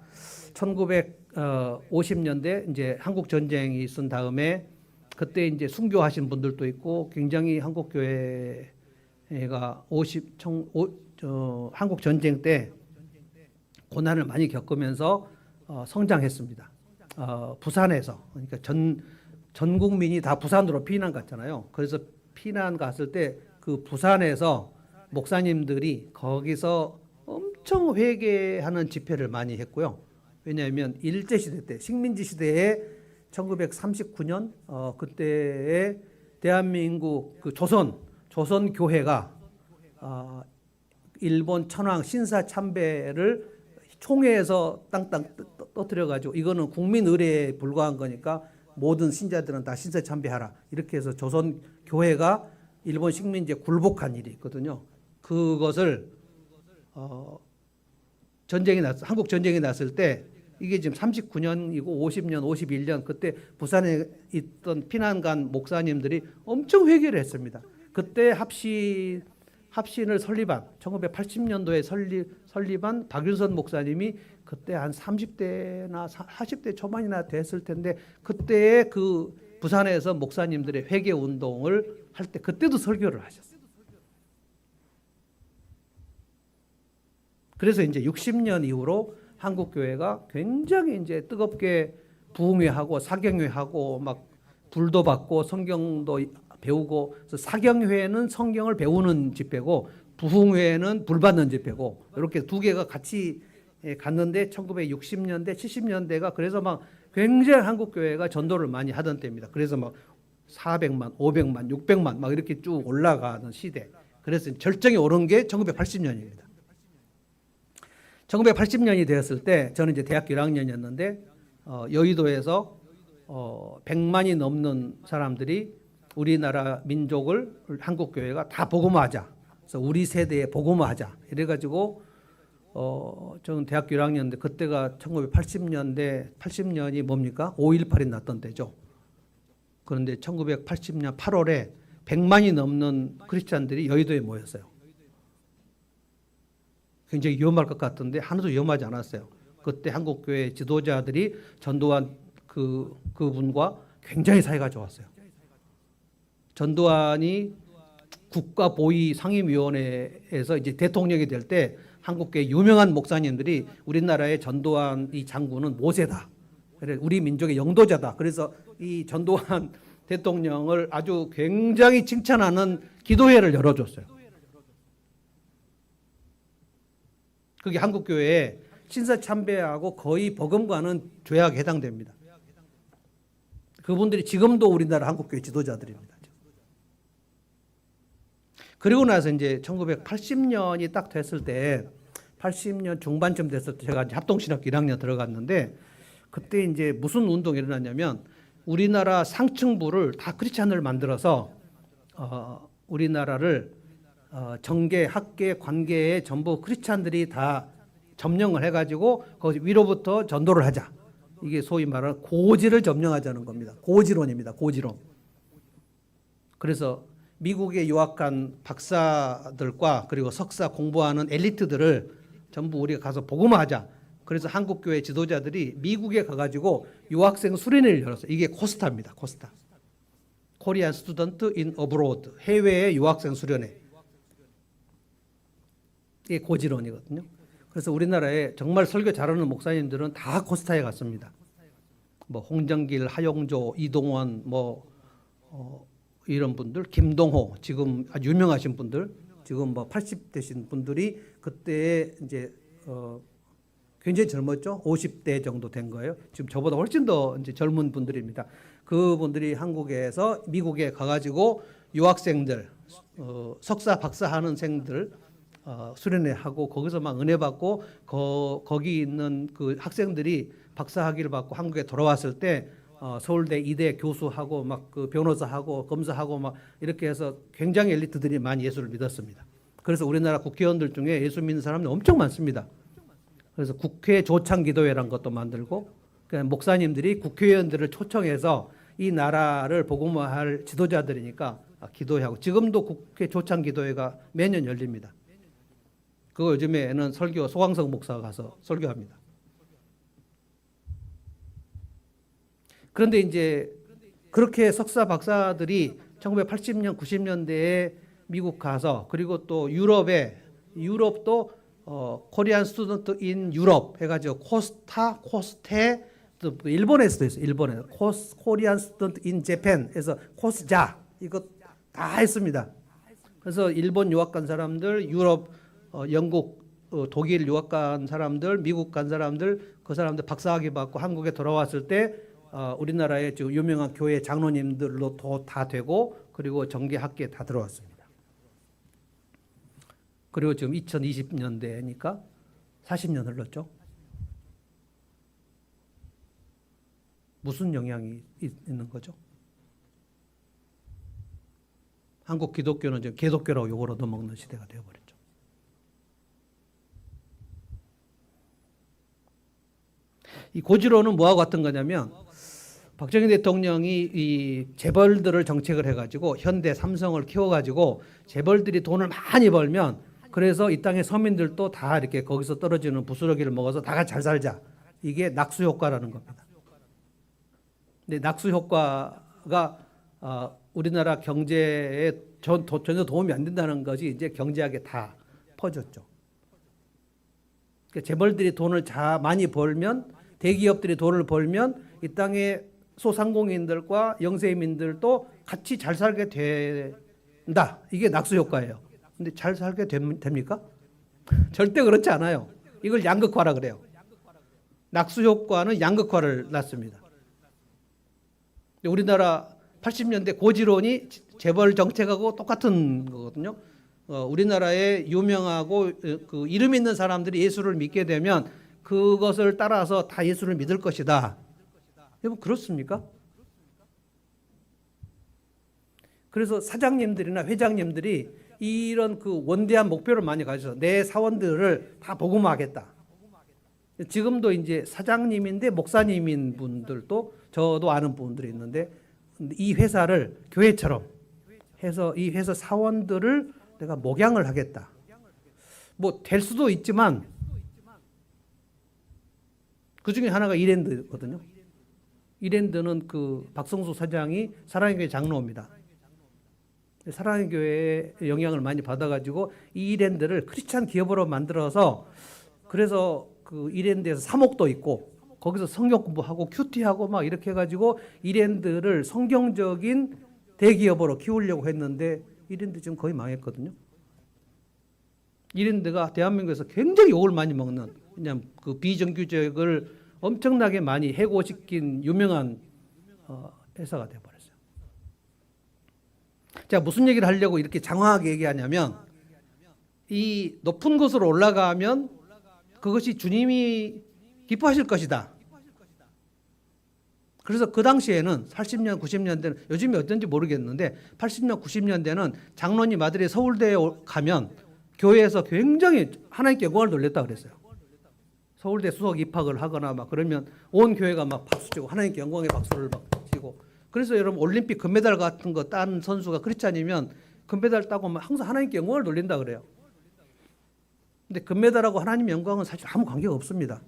1950년대 이제 한국 전쟁이 있은 다음에 그때 이제 순교하신 분들도 있고 굉장히 한국교회가 한국 전쟁 때 고난을 많이 겪으면서 성장했습니다. 부산에서 그러니까 전 국민이 다 부산으로 피난 갔잖아요. 그래서 피난 갔을 때 그 부산에서 목사님들이 거기서 엄청 회개하는 집회를 많이 했고요. 왜냐하면 일제시대 때 식민지 시대에 1939년 그때에 대한민국 그 조선 교회가 일본 천황 신사 참배를 총회에서 땅땅 떠들여 가지고 이거는 국민 의례에 불과한 거니까 모든 신자들은 다 신사 참배하라 이렇게 해서 조선 교회가 일본 식민지에 굴복한 일이 있거든요. 그것을 한국 전쟁이 났을 때 이게 지금 39년이고 50년, 51년 그때 부산에 있던 피난 간 목사님들이 엄청 회개를 했습니다. 그때 합신을 설립한 1980년도에 설립한 박윤선 목사님이 그때 한 30대나 40대 초반이나 됐을 텐데 그때 그 부산에서 목사님들의 회개 운동을 할 때 그때도 설교를 하셨어요. 그래서 이제 60년 이후로 한국 교회가 굉장히 이제 뜨겁게 부흥회하고 사경회하고 막 불도 받고 성경도 배우고 그래서 사경회는 성경을 배우는 집회고 부흥회는 불 받는 집회고 이렇게 두 개가 같이 갔는데 1960년대 70년대가 그래서 막 굉장히 한국 교회가 전도를 많이 하던 때입니다. 그래서 막 400만, 500만, 600만 막 이렇게 쭉 올라가는 시대. 그래서 절정에 오른 게 1980년입니다. 1980년이 되었을 때 저는 이제 대학교 1학년이었는데 여의도에서 100만이 넘는 사람들이 우리나라 민족을 한국 교회가 다 복음화하자. 그래서 우리 세대에 복음화하자. 이래가지고 저는 대학교 1학년인데 그때가 1980년대 80년이 뭡니까? 5.18이 났던 때죠. 그런데 1980년 8월에 100만이 넘는 크리스찬들이 여의도에 모였어요. 굉장히 위험할 것 같은데 하나도 위험하지 않았어요. 그때 한국교회 지도자들이 전두환 그분과 굉장히 사이가 좋았어요. 전두환이 국가보위 상임위원회에서 이제 대통령이 될 때 한국교회 유명한 목사님들이 우리나라의 전두환 이 장군은 모세다. 우리 민족의 영도자다. 그래서 이 전두환 대통령을 아주 굉장히 칭찬하는 기도회를 열어줬어요. 그게 한국교회에 신사참배하고 거의 버금가는 죄악에 해당됩니다. 그분들이 지금도 우리나라 한국교회 지도자들입니다. 그리고 나서 이제 1980년이 딱 됐을 때 80년 중반쯤 됐을 때 제가 이제 합동신학교 1학년 들어갔는데 그때 이제 무슨 운동이 일어났냐면 우리나라 상층부를 다 크리스찬을 만들어서 우리나라를 정계, 학계, 관계에 전부 크리스찬들이 다 점령을 해가지고 거기 위로부터 전도를 하자. 이게 소위 말하는 고지를 점령하자는 겁니다. 고지론입니다. 고지론. 그래서 미국에 유학한 박사들과 그리고 석사 공부하는 엘리트들을 전부 우리가 가서 복음화하자. 그래서 한국교회 지도자들이 미국에 가가지고 유학생 수련회를 열었어요. 이게 코스타입니다. 코스타. 코리안 스튜던트 인 어브로드. 해외의 유학생 수련회. 이게 고지론이거든요. 그래서 우리나라에 정말 설교 잘하는 목사님들은 다 코스타에 갔습니다. 뭐 홍정길, 하용조, 이동원, 이런 분들, 김동호, 지금 아주 유명하신 분들, 지금 80대신 분들이 그때 이제 굉장히 젊었죠. 50대 정도 된 거예요. 지금 저보다 훨씬 더 이제 젊은 분들입니다. 그분들이 한국에서 미국에 가가지고 유학생들, 석사, 박사 하는 생들 수련회 하고 거기서 막 은혜 받고 거기 있는 그 학생들이 박사 학위를 받고 한국에 돌아왔을 때 서울대 이대 교수하고 막 그 변호사하고 검사하고 막 이렇게 해서 굉장히 엘리트들이 많이 예수를 믿었습니다. 그래서 우리나라 국회의원들 중에 예수 믿는 사람이 엄청 많습니다. 그래서 국회 조창 기도회라는 것도 만들고 그러니까 목사님들이 국회의원들을 초청해서 이 나라를 복음화할 지도자들이니까 기도하고 지금도 국회 조창 기도회가 매년 열립니다. 그거 요즘에는 설교 소강석 목사가 가서 설교합니다. 그런데 이제 그렇게 석사 박사들이 1980년 90년대에 미국 가서 그리고 또 유럽도 코리안 스튜던트 인 유럽 해가지고 코스테 일본에서도 있어요. 일본에 코리안 스튜던트 인 재팬에서 코스자 이거 다 했습니다. 그래서 일본 유학 간 사람들, 유럽, 영국, 독일 유학 간 사람들, 미국 간 사람들, 그 사람들 박사학위 받고 한국에 돌아왔을 때 우리나라의 유명한 교회 장로님들로 다 되고 그리고 정계학계에 다 들어왔습니다. 그리고 지금 2020년대니까 40년 흘렀죠. 무슨 영향이 있는 거죠? 한국 기독교는 지금 개독교라고 욕을 얻어먹는 시대가 되어버렸죠. 이 고지론은 뭐하고 같은 거냐면 박정희 대통령이 이 재벌들을 정책을 해가지고 현대 삼성을 키워가지고 재벌들이 돈을 많이 벌면 그래서 이 땅의 서민들도 다 이렇게 거기서 떨어지는 부스러기를 먹어서 다 같이 잘 살자. 이게 낙수 효과라는 겁니다. 근데 낙수 효과가 우리나라 경제에 전혀 도움이 안 된다는 것이 이제 경제학에 다 퍼졌죠. 그러니까 재벌들이 돈을 많이 벌면 대기업들이 돈을 벌면 이 땅의 소상공인들과 영세민들도 같이 잘 살게 된다. 이게 낙수 효과예요. 근데 잘 살게 됩니까? 절대 그렇지 않아요. 이걸 양극화라 그래요. 낙수 효과는 양극화를 낳습니다. 우리나라 80년대 고지론이 재벌 정책하고 똑같은 거거든요. 우리나라의 유명하고 그 이름 있는 사람들이 예수를 믿게 되면 그것을 따라서 다 예수를 믿을 것이다. 여러분 그렇습니까? 그래서 사장님들이나 회장님들이 이런 그 원대한 목표를 많이 가져서 내 사원들을 다 복음화하겠다. 지금도 이제 사장님인데 목사님인 분들도 저도 아는 분들이 있는데 이 회사를 교회처럼 해서 이 회사 사원들을 내가 목양을 하겠다. 뭐 될 수도 있지만 그 중에 하나가 이랜드거든요. 이랜드는 그 박성수 사장이 사랑의 교회 장로입니다. 사랑의 교회의 영향을 많이 받아가지고 이 이랜드를 크리스찬 기업으로 만들어서 그래서 그 이랜드에서 사목도 있고 거기서 성경 공부하고 큐티하고 막 이렇게 해가지고 이랜드를 성경적인 대기업으로 키우려고 했는데 이랜드 지금 거의 망했거든요. 이랜드가 대한민국에서 굉장히 욕을 많이 먹는 그냥 그 비정규직을 엄청나게 많이 해고시킨 유명한 회사가 되어버렸어요. 제가 무슨 얘기를 하려고 이렇게 장황하게 얘기하냐면 이 높은 곳으로 올라가면 그것이 주님이 기뻐하실 것이다. 그래서 그 당시에는 80년, 90년대는 요즘이 어떤지 모르겠는데 80년, 90년대는 장로님 아들이 서울대에 가면 교회에서 굉장히 하나님께 영광을 돌렸다 그랬어요. 서울대 수석 입학을 하거나 막 그러면 온 교회가 막 박수치고 하나님께 영광의 박수를 막 치고, 그래서 여러분 올림픽 금메달 같은 거 딴 선수가 크리스찬이면 금메달 따고 막 항상 하나님께 영광을 돌린다 그래요. 근데 금메달하고 하나님 영광은 사실 아무 관계가 없습니다.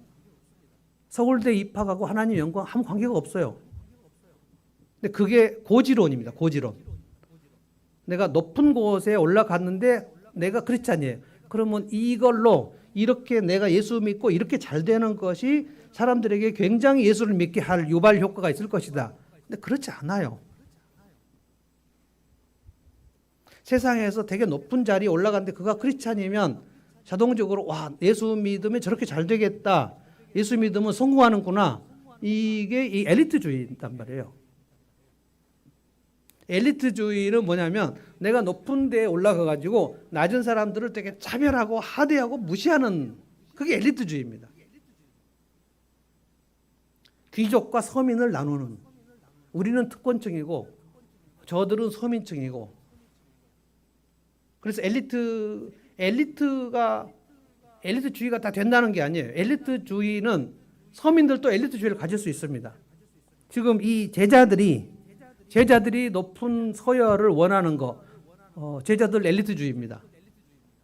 서울대 입학하고 하나님 영광 아무 관계가 없어요. 근데 그게 고지론입니다. 고지론. 내가 높은 곳에 올라갔는데 내가 크리스찬이에요. 그러면 이걸로 이렇게 내가 예수 믿고 이렇게 잘 되는 것이 사람들에게 굉장히 예수를 믿게 할 유발 효과가 있을 것이다. 근데 그렇지 않아요. 세상에서 되게 높은 자리에 올라갔는데 그가 크리스찬이면 자동적으로 와, 예수 믿으면 저렇게 잘 되겠다. 예수 믿으면 성공하는구나. 이게 이 엘리트주의란 말이에요. 엘리트주의는 뭐냐면 내가 높은 데에 올라가 가지고 낮은 사람들을 되게 차별하고 하대하고 무시하는, 그게 엘리트주의입니다. 귀족과 서민을 나누는, 우리는 특권층이고 저들은 서민층이고, 그래서 엘리트주의가 다 된다는 게 아니에요. 엘리트주의는 서민들도 엘리트주의를 가질 수 있습니다. 지금 이 제자들이 높은 서열을 원하는 거, 제자들 엘리트주의입니다.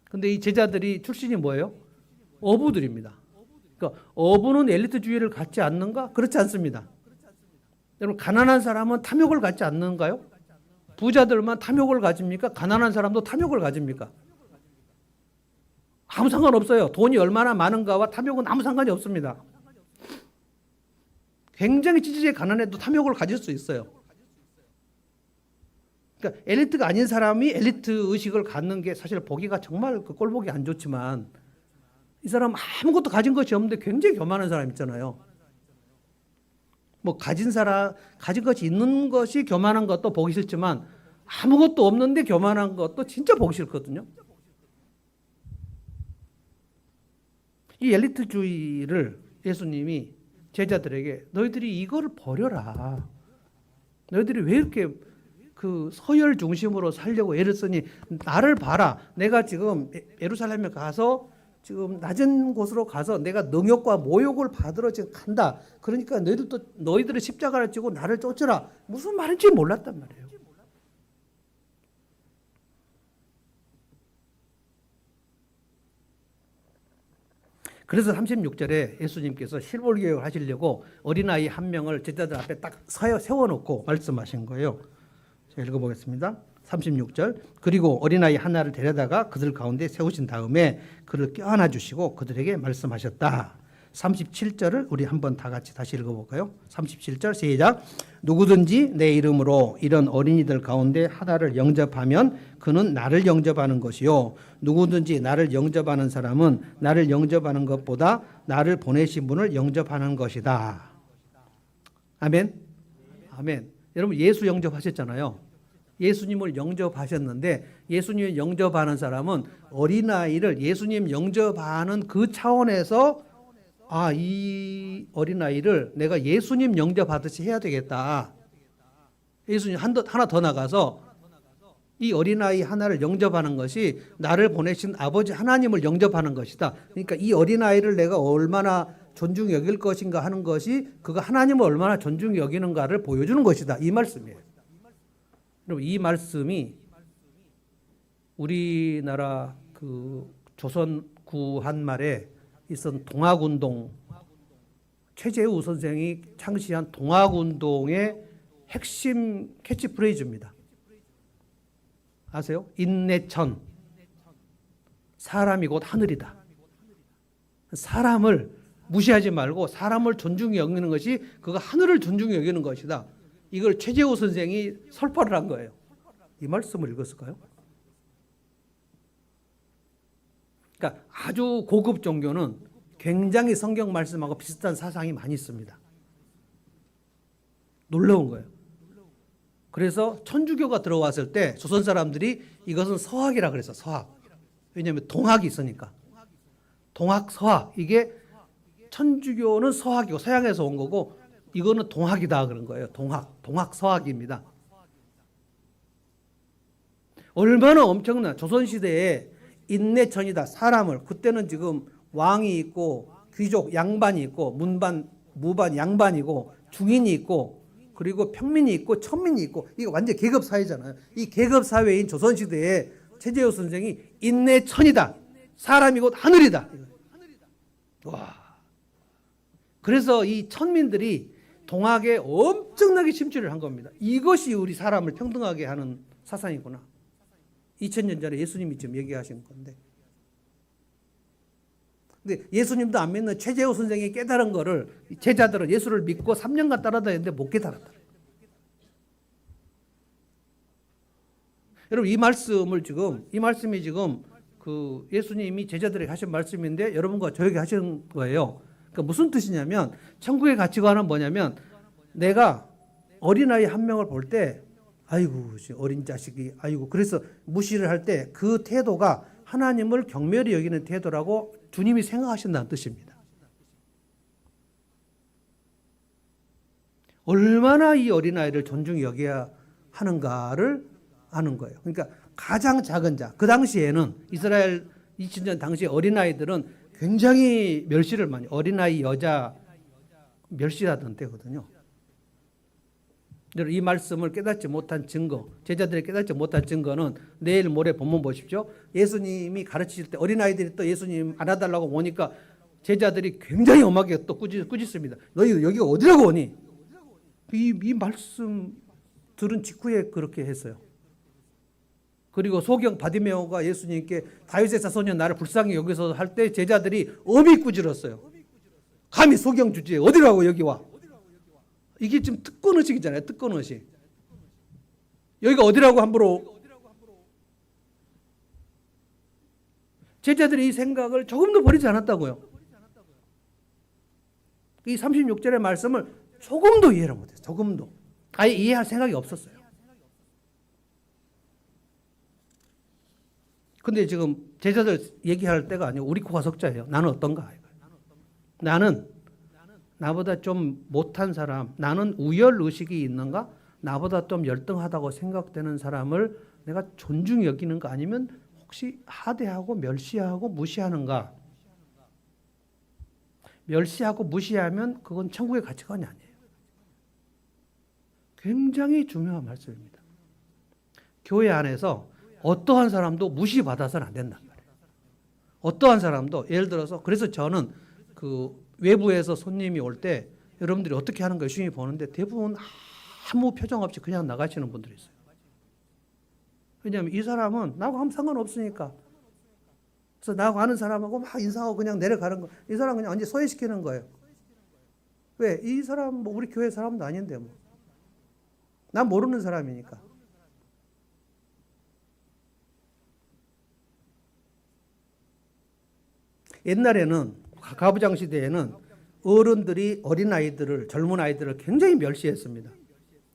근데 이 제자들이 출신이 뭐예요? 어부들입니다. 그러니까 어부는 엘리트주의를 갖지 않는가? 그렇지 않습니다. 여러분, 가난한 사람은 탐욕을 갖지 않는가요? 부자들만 탐욕을 가집니까? 가난한 사람도 탐욕을 가집니까? 아무 상관없어요. 돈이 얼마나 많은가와 탐욕은 아무 상관이 없습니다. 굉장히 찌질하게 가난해도 탐욕을 가질 수 있어요. 그러니까 엘리트가 아닌 사람이 엘리트 의식을 갖는 게 사실 보기가 정말 그 꼴보기 안 좋지만, 이 사람 아무것도 가진 것이 없는데 굉장히 교만한 사람 있잖아요. 뭐 가진 것이 있는 것이 교만한 것도 보기 싫지만 아무것도 없는데 교만한 것도 진짜 보기 싫거든요. 이 엘리트주의를 예수님이 제자들에게 너희들이 이거를 버려라. 너희들이 왜 이렇게 그 서열 중심으로 살려고 애를 쓰니, 나를 봐라. 내가 지금 예루살렘에 가서 지금 낮은 곳으로 가서 내가 능욕과 모욕을 받으러 지금 간다. 그러니까 너희들의 십자가를 지고 나를 쫓으라. 무슨 말인지 몰랐단 말이에요. 그래서 36절에 예수님께서 실볼교육을 하시려고 어린아이 한 명을 제자들 앞에 딱 세워놓고 말씀하신 거예요. 제가 읽어보겠습니다. 36절. 그리고 어린아이 하나를 데려다가 그들 가운데 세우신 다음에 그를 껴안아 주시고 그들에게 말씀하셨다. 37절을 우리 한번 다 같이 다시 읽어볼까요? 37절 시작. 누구든지 내 이름으로 이런 어린이들 가운데 하나를 영접하면 그는 나를 영접하는 것이요, 누구든지 나를 영접하는 사람은 나를 영접하는 것보다 나를 보내신 분을 영접하는 것이다. 아멘. 아멘. 여러분, 예수 영접하셨잖아요. 예수님을 영접하셨는데, 예수님을 영접하는 사람은 어린아이를 예수님 영접하는 그 차원에서 이 어린아이를 내가 예수님 영접하듯이 해야 되겠다. 예수님 하나 더 나가서 이 어린아이 하나를 영접하는 것이 나를 보내신 아버지 하나님을 영접하는 것이다. 그러니까 이 어린아이를 내가 얼마나 존중히 여길 것인가 하는 것이 그가 하나님을 얼마나 존중히 여기는가를 보여주는 것이다. 이 말씀이에요. 여러분, 이 말씀이 우리나라 그 조선 구한말에 있었던 동학운동, 최재우 선생이 창시한 동학운동의 핵심 캐치프레이즈입니다. 아세요? 인내천, 사람이 곧 하늘이다. 사람을 무시하지 말고 사람을 존중히 여기는 것이 그가 하늘을 존중히 여기는 것이다. 이걸 최재우 선생이 설파를 한 거예요. 이 말씀을 읽었을까요? 그러니까 아주 고급 종교는 굉장히 성경 말씀하고 비슷한 사상이 많이 있습니다. 놀라운 거예요. 그래서 천주교가 들어왔을 때 조선 사람들이 이것은 서학이라 그래서 서학. 왜냐하면 동학이 있으니까. 동학, 서학. 이게 천주교는 서학이고 서양에서 온 거고, 이거는 동학이다 그런 거예요. 동학서학입니다. 얼마나 엄청난 조선시대에 인내천이다. 사람을 그때는 지금 왕이 있고 귀족 양반이 있고 문반 무반 양반이고 중인이 있고 그리고 평민이 있고 천민이 있고 이게 완전 계급 사회잖아요. 이 계급 사회인 조선시대에 최재호 선생이 인내천이다. 사람이 곧 하늘이다. 와. 그래서 이 천민들이 동학에 엄청나게 심취를 한 겁니다. 이것이 우리 사람을 평등하게 하는 사상이구나. 2000년 전에 예수님이 지금 얘기하신 건데. 근데 예수님도 안 믿는 최재호 선생이 깨달은 거를 제자들은 예수를 믿고 3년간 따라다녔는데 못 깨달았다. 여러분 이 말씀이 지금 그 예수님이 제자들에게 하신 말씀인데 여러분과 저에게 하신 거예요. 그러니까 무슨 뜻이냐면 천국의 가치관은 뭐냐면 내가 어린아이 한 명을 볼 때 아이고 어린 자식이 아이고 그래서 무시를 할 때 그 태도가 하나님을 경멸히 여기는 태도라고 주님이 생각하신다는 뜻입니다. 얼마나 이 어린아이를 존중히 여겨야 하는가를 아는 거예요. 그러니까 가장 작은 자, 그 당시에는 이스라엘 2000년 당시 어린아이들은 굉장히 멸시를 많이 어린아이 여자 멸시하던 때거든요. 이 말씀을 깨닫지 못한 증거, 제자들이 깨닫지 못한 증거는 내일 모레 본문 보십시오. 예수님이 가르치실 때 어린아이들이 또 예수님 안아달라고 오니까 제자들이 굉장히 엄하게 또 꾸짖습니다. 너희 여기가 어디라고 오니? 이 말씀 들은 직후에 그렇게 했어요. 그리고 소경 바디메오가 예수님께 다윗의 자손이 나를 불쌍히 여기서 할 때 제자들이 엄히 꾸짖었어요. 감히 소경 주제에 어디라고 여기 와? 이게 지금 특권의식이잖아요. 특권의식. 여기가 어디라고 함부로. 제자들이 이 생각을 조금도 버리지 않았다고요. 이 36절의 말씀을 조금도 이해를 못했어요. 조금도. 아예 이해할 생각이 없었어요. 근데 지금 제자들 얘기할 때가 아니고 우리 코가 석자예요. 나는 어떤가? 나는 나보다 좀 못한 사람, 나는 우열의식이 있는가? 나보다 좀 열등하다고 생각되는 사람을 내가 존중히 여기는가? 아니면 혹시 하대하고 멸시하고 무시하는가? 멸시하고 무시하면 그건 천국의 가치관이 아니에요. 굉장히 중요한 말씀입니다. 교회 안에서 어떠한 사람도 무시받아서는 안 된단 말이에요. 어떠한 사람도 예를 들어서 그래서 저는 그 외부에서 손님이 올 때 여러분들이 어떻게 하는 거 열심히 보는데 대부분 아무 표정 없이 그냥 나가시는 분들이 있어요. 왜냐하면 이 사람은 나하고 아무 상관없으니까. 그래서 나하고 아는 사람하고 막 인사하고 그냥 내려가는 거. 이 사람 그냥 완전 소외시키는 거예요. 왜? 이 사람 뭐 우리 교회 사람도 아닌데 뭐. 난 모르는 사람이니까. 옛날에는 가부장 시대에는 어른들이 어린아이들을 젊은 아이들을 굉장히 멸시했습니다.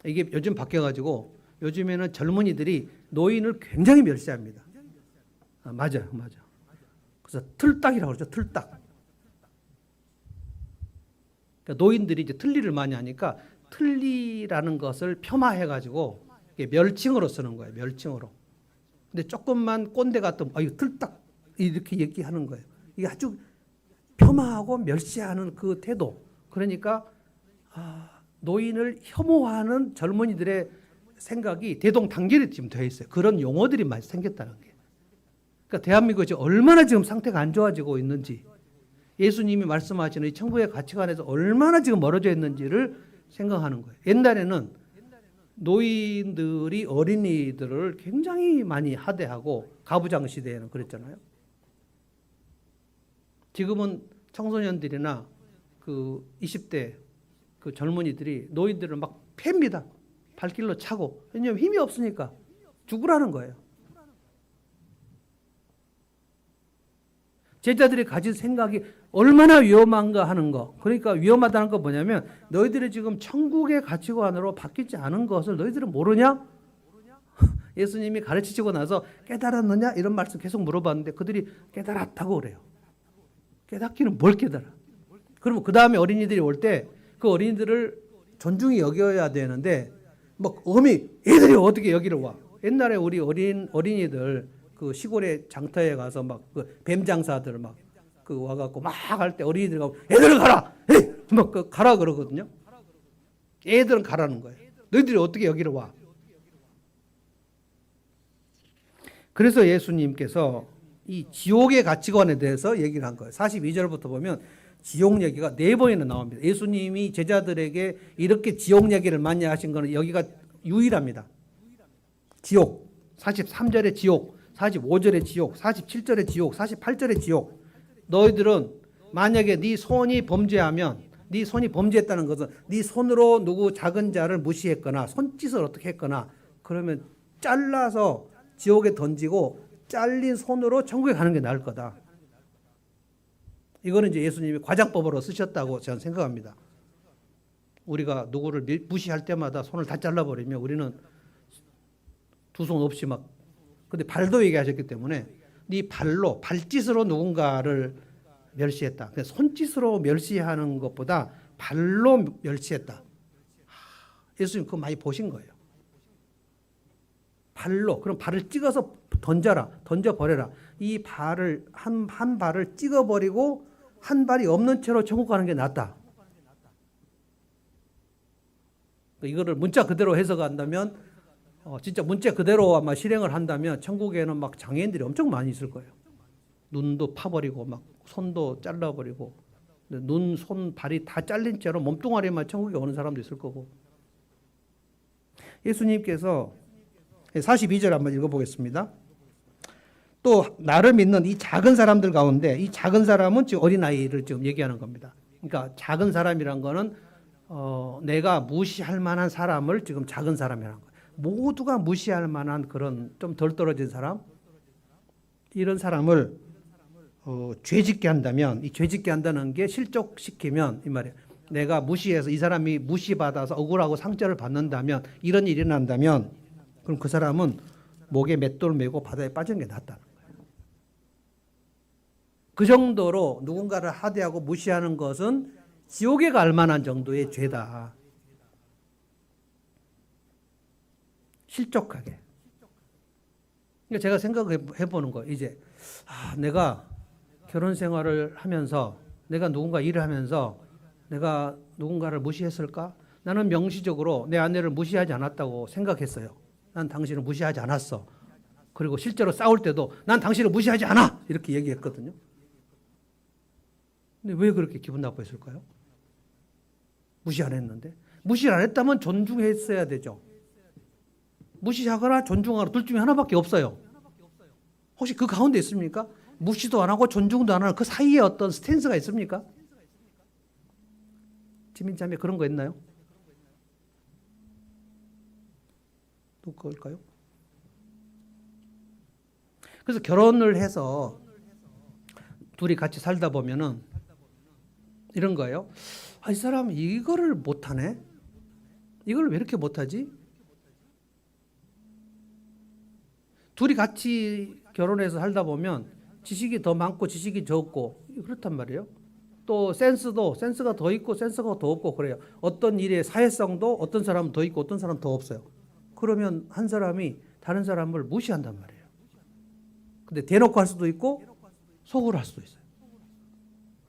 이게 요즘 바뀌어가지고 요즘에는 젊은이들이 노인을 굉장히 멸시합니다. 맞아요. 그래서 틀딱이라고 그러죠. 틀딱. 그러니까 노인들이 이제 틀니를 많이 하니까 틀니라는 것을 폄하해가지고 멸칭으로 쓰는 거예요. 멸칭으로. 근데 조금만 꼰대 같으면 아유 틀딱 이렇게 얘기하는 거예요. 이게 아주 폄하하고 멸시하는 그 태도. 그러니까 노인을 혐오하는 젊은이들의 생각이 대동단결이 지금 되어 있어요. 그런 용어들이 많이 생겼다는 게. 그러니까 대한민국이 얼마나 지금 상태가 안 좋아지고 있는지, 예수님이 말씀하시는 이 천국의 가치관에서 얼마나 지금 멀어져 있는지를 생각하는 거예요. 옛날에는 노인들이 어린이들을 굉장히 많이 하대하고 가부장 시대에는 그랬잖아요. 지금은 청소년들이나 그 20대 그 젊은이들이 노인들을 막 팹니다. 발길로 차고. 왜냐하면 힘이 없으니까 죽으라는 거예요. 제자들이 가진 생각이 얼마나 위험한가 하는 거. 그러니까 위험하다는 거 뭐냐면 너희들이 지금 천국의 가치관으로 바뀌지 않은 것을 너희들은 모르냐? 예수님이 가르치시고 나서 깨달았느냐? 이런 말씀 계속 물어봤는데 그들이 깨달았다고 그래요. 깨닫기는 뭘 깨달아? 그러면 그 다음에 어린이들이 올 때 그 어린이들을 존중히 여겨야 되는데 막 어미 애들이 어떻게 여기를 와? 옛날에 우리 어린이들 그 시골에 장터에 가서 막 그 뱀 장사들 막 그 와갖고 막 할 때 어린이들 가고 애들은 가라, 막그 가라 그러거든요. 애들은 가라는 거예요. 너희들이 어떻게 여기를 와? 그래서 예수님께서 이 지옥의 가치관에 대해서 얘기를 한 거예요. 42절부터 보면 지옥 얘기가 4번이나 나옵니다. 예수님이 제자들에게 이렇게 지옥 얘기를 많이 하신 거는 여기가 유일합니다. 지옥, 43절의 지옥, 45절의 지옥, 47절의 지옥, 48절의 지옥. 너희들은 만약에 네 손이 범죄하면, 네 손이 범죄했다는 것은 네 손으로 누구 작은 자를 무시했거나 손짓을 어떻게 했거나 그러면 잘라서 지옥에 던지고 잘린 손으로 천국에 가는 게 나을 거다. 이거는 이제 예수님이 과장법으로 쓰셨다고 저는 생각합니다. 우리가 누구를 무시할 때마다 손을 다 잘라버리면 우리는 두 손 없이 막, 근데 발도 얘기하셨기 때문에 네 발로, 발짓으로 누군가를 멸시했다. 손짓으로 멸시하는 것보다 발로 멸시했다. 예수님 그거 많이 보신 거예요. 발로, 그럼 발을 찍어서 던져라, 던져버려라. 이 발을, 한 발을 찍어버리고 한 발이 없는 채로 천국 가는 게 낫다. 이거를 문자 그대로 해석한다면, 진짜 문자 그대로 아마 실행을 한다면 천국에는 막 장애인들이 엄청 많이 있을 거예요. 눈도 파버리고 막 손도 잘라버리고 눈, 손, 발이 다 잘린 채로 몸뚱아리만 천국에 오는 사람도 있을 거고. 예수님께서 42절 한번 읽어보겠습니다. 또 나를 믿는 이 작은 사람들 가운데, 이 작은 사람은 지금 어린아이를 지금 얘기하는 겁니다. 그러니까 작은 사람이란 거는 내가 무시할 만한 사람을 지금 작은 사람이라는 거예요. 모두가 무시할 만한 그런 좀 덜 떨어진 사람, 이런 사람을 죄짓게 한다면, 이 죄짓게 한다는 게 실족시키면 이 말이에요. 내가 무시해서 이 사람이 무시받아서 억울하고 상처를 받는다면, 이런 일이 난다면 그럼 그 사람은 목에 맷돌 메고 바다에 빠지는 게 낫다는 거예요. 그 정도로 누군가를 하대하고 무시하는 것은 지옥에 갈 만한 정도의 죄다. 실족하게. 그러니까 제가 생각해 보는 거, 이제 내가 결혼 생활을 하면서, 내가 누군가 일을 하면서 내가 누군가를 무시했을까? 나는 명시적으로 내 아내를 무시하지 않았다고 생각했어요. 난 당신을 무시하지 않았어. 그리고 실제로 싸울 때도 난 당신을 무시하지 않아! 이렇게 얘기했거든요. 근데 왜 그렇게 기분 나빠했을까요? 무시 안 했는데. 무시를 안 했다면 존중했어야 되죠. 무시하거나 존중하거나 둘 중에 하나밖에 없어요. 혹시 그 가운데 있습니까? 무시도 안 하고 존중도 안 하는 그 사이에 어떤 스탠스가 있습니까? 지민자매 그런 거 있나요? 또 그걸까요? 그래서 결혼을 해서 둘이 같이 살다 보면은 이런 거예요. 이 사람 이거를 못하네? 이걸 왜 이렇게 못하지? 둘이 같이 결혼해서 살다 보면 지식이 더 많고 지식이 적고 그렇단 말이에요. 또 센스가 더 있고 센스가 더 없고 그래요. 어떤 일의 사회성도 어떤 사람은 더 있고 어떤 사람은 더 없어요. 그러면 한 사람이 다른 사람을 무시한단 말이에요. 근데 대놓고 할 수도 있고 속으로 할 수도 있어요.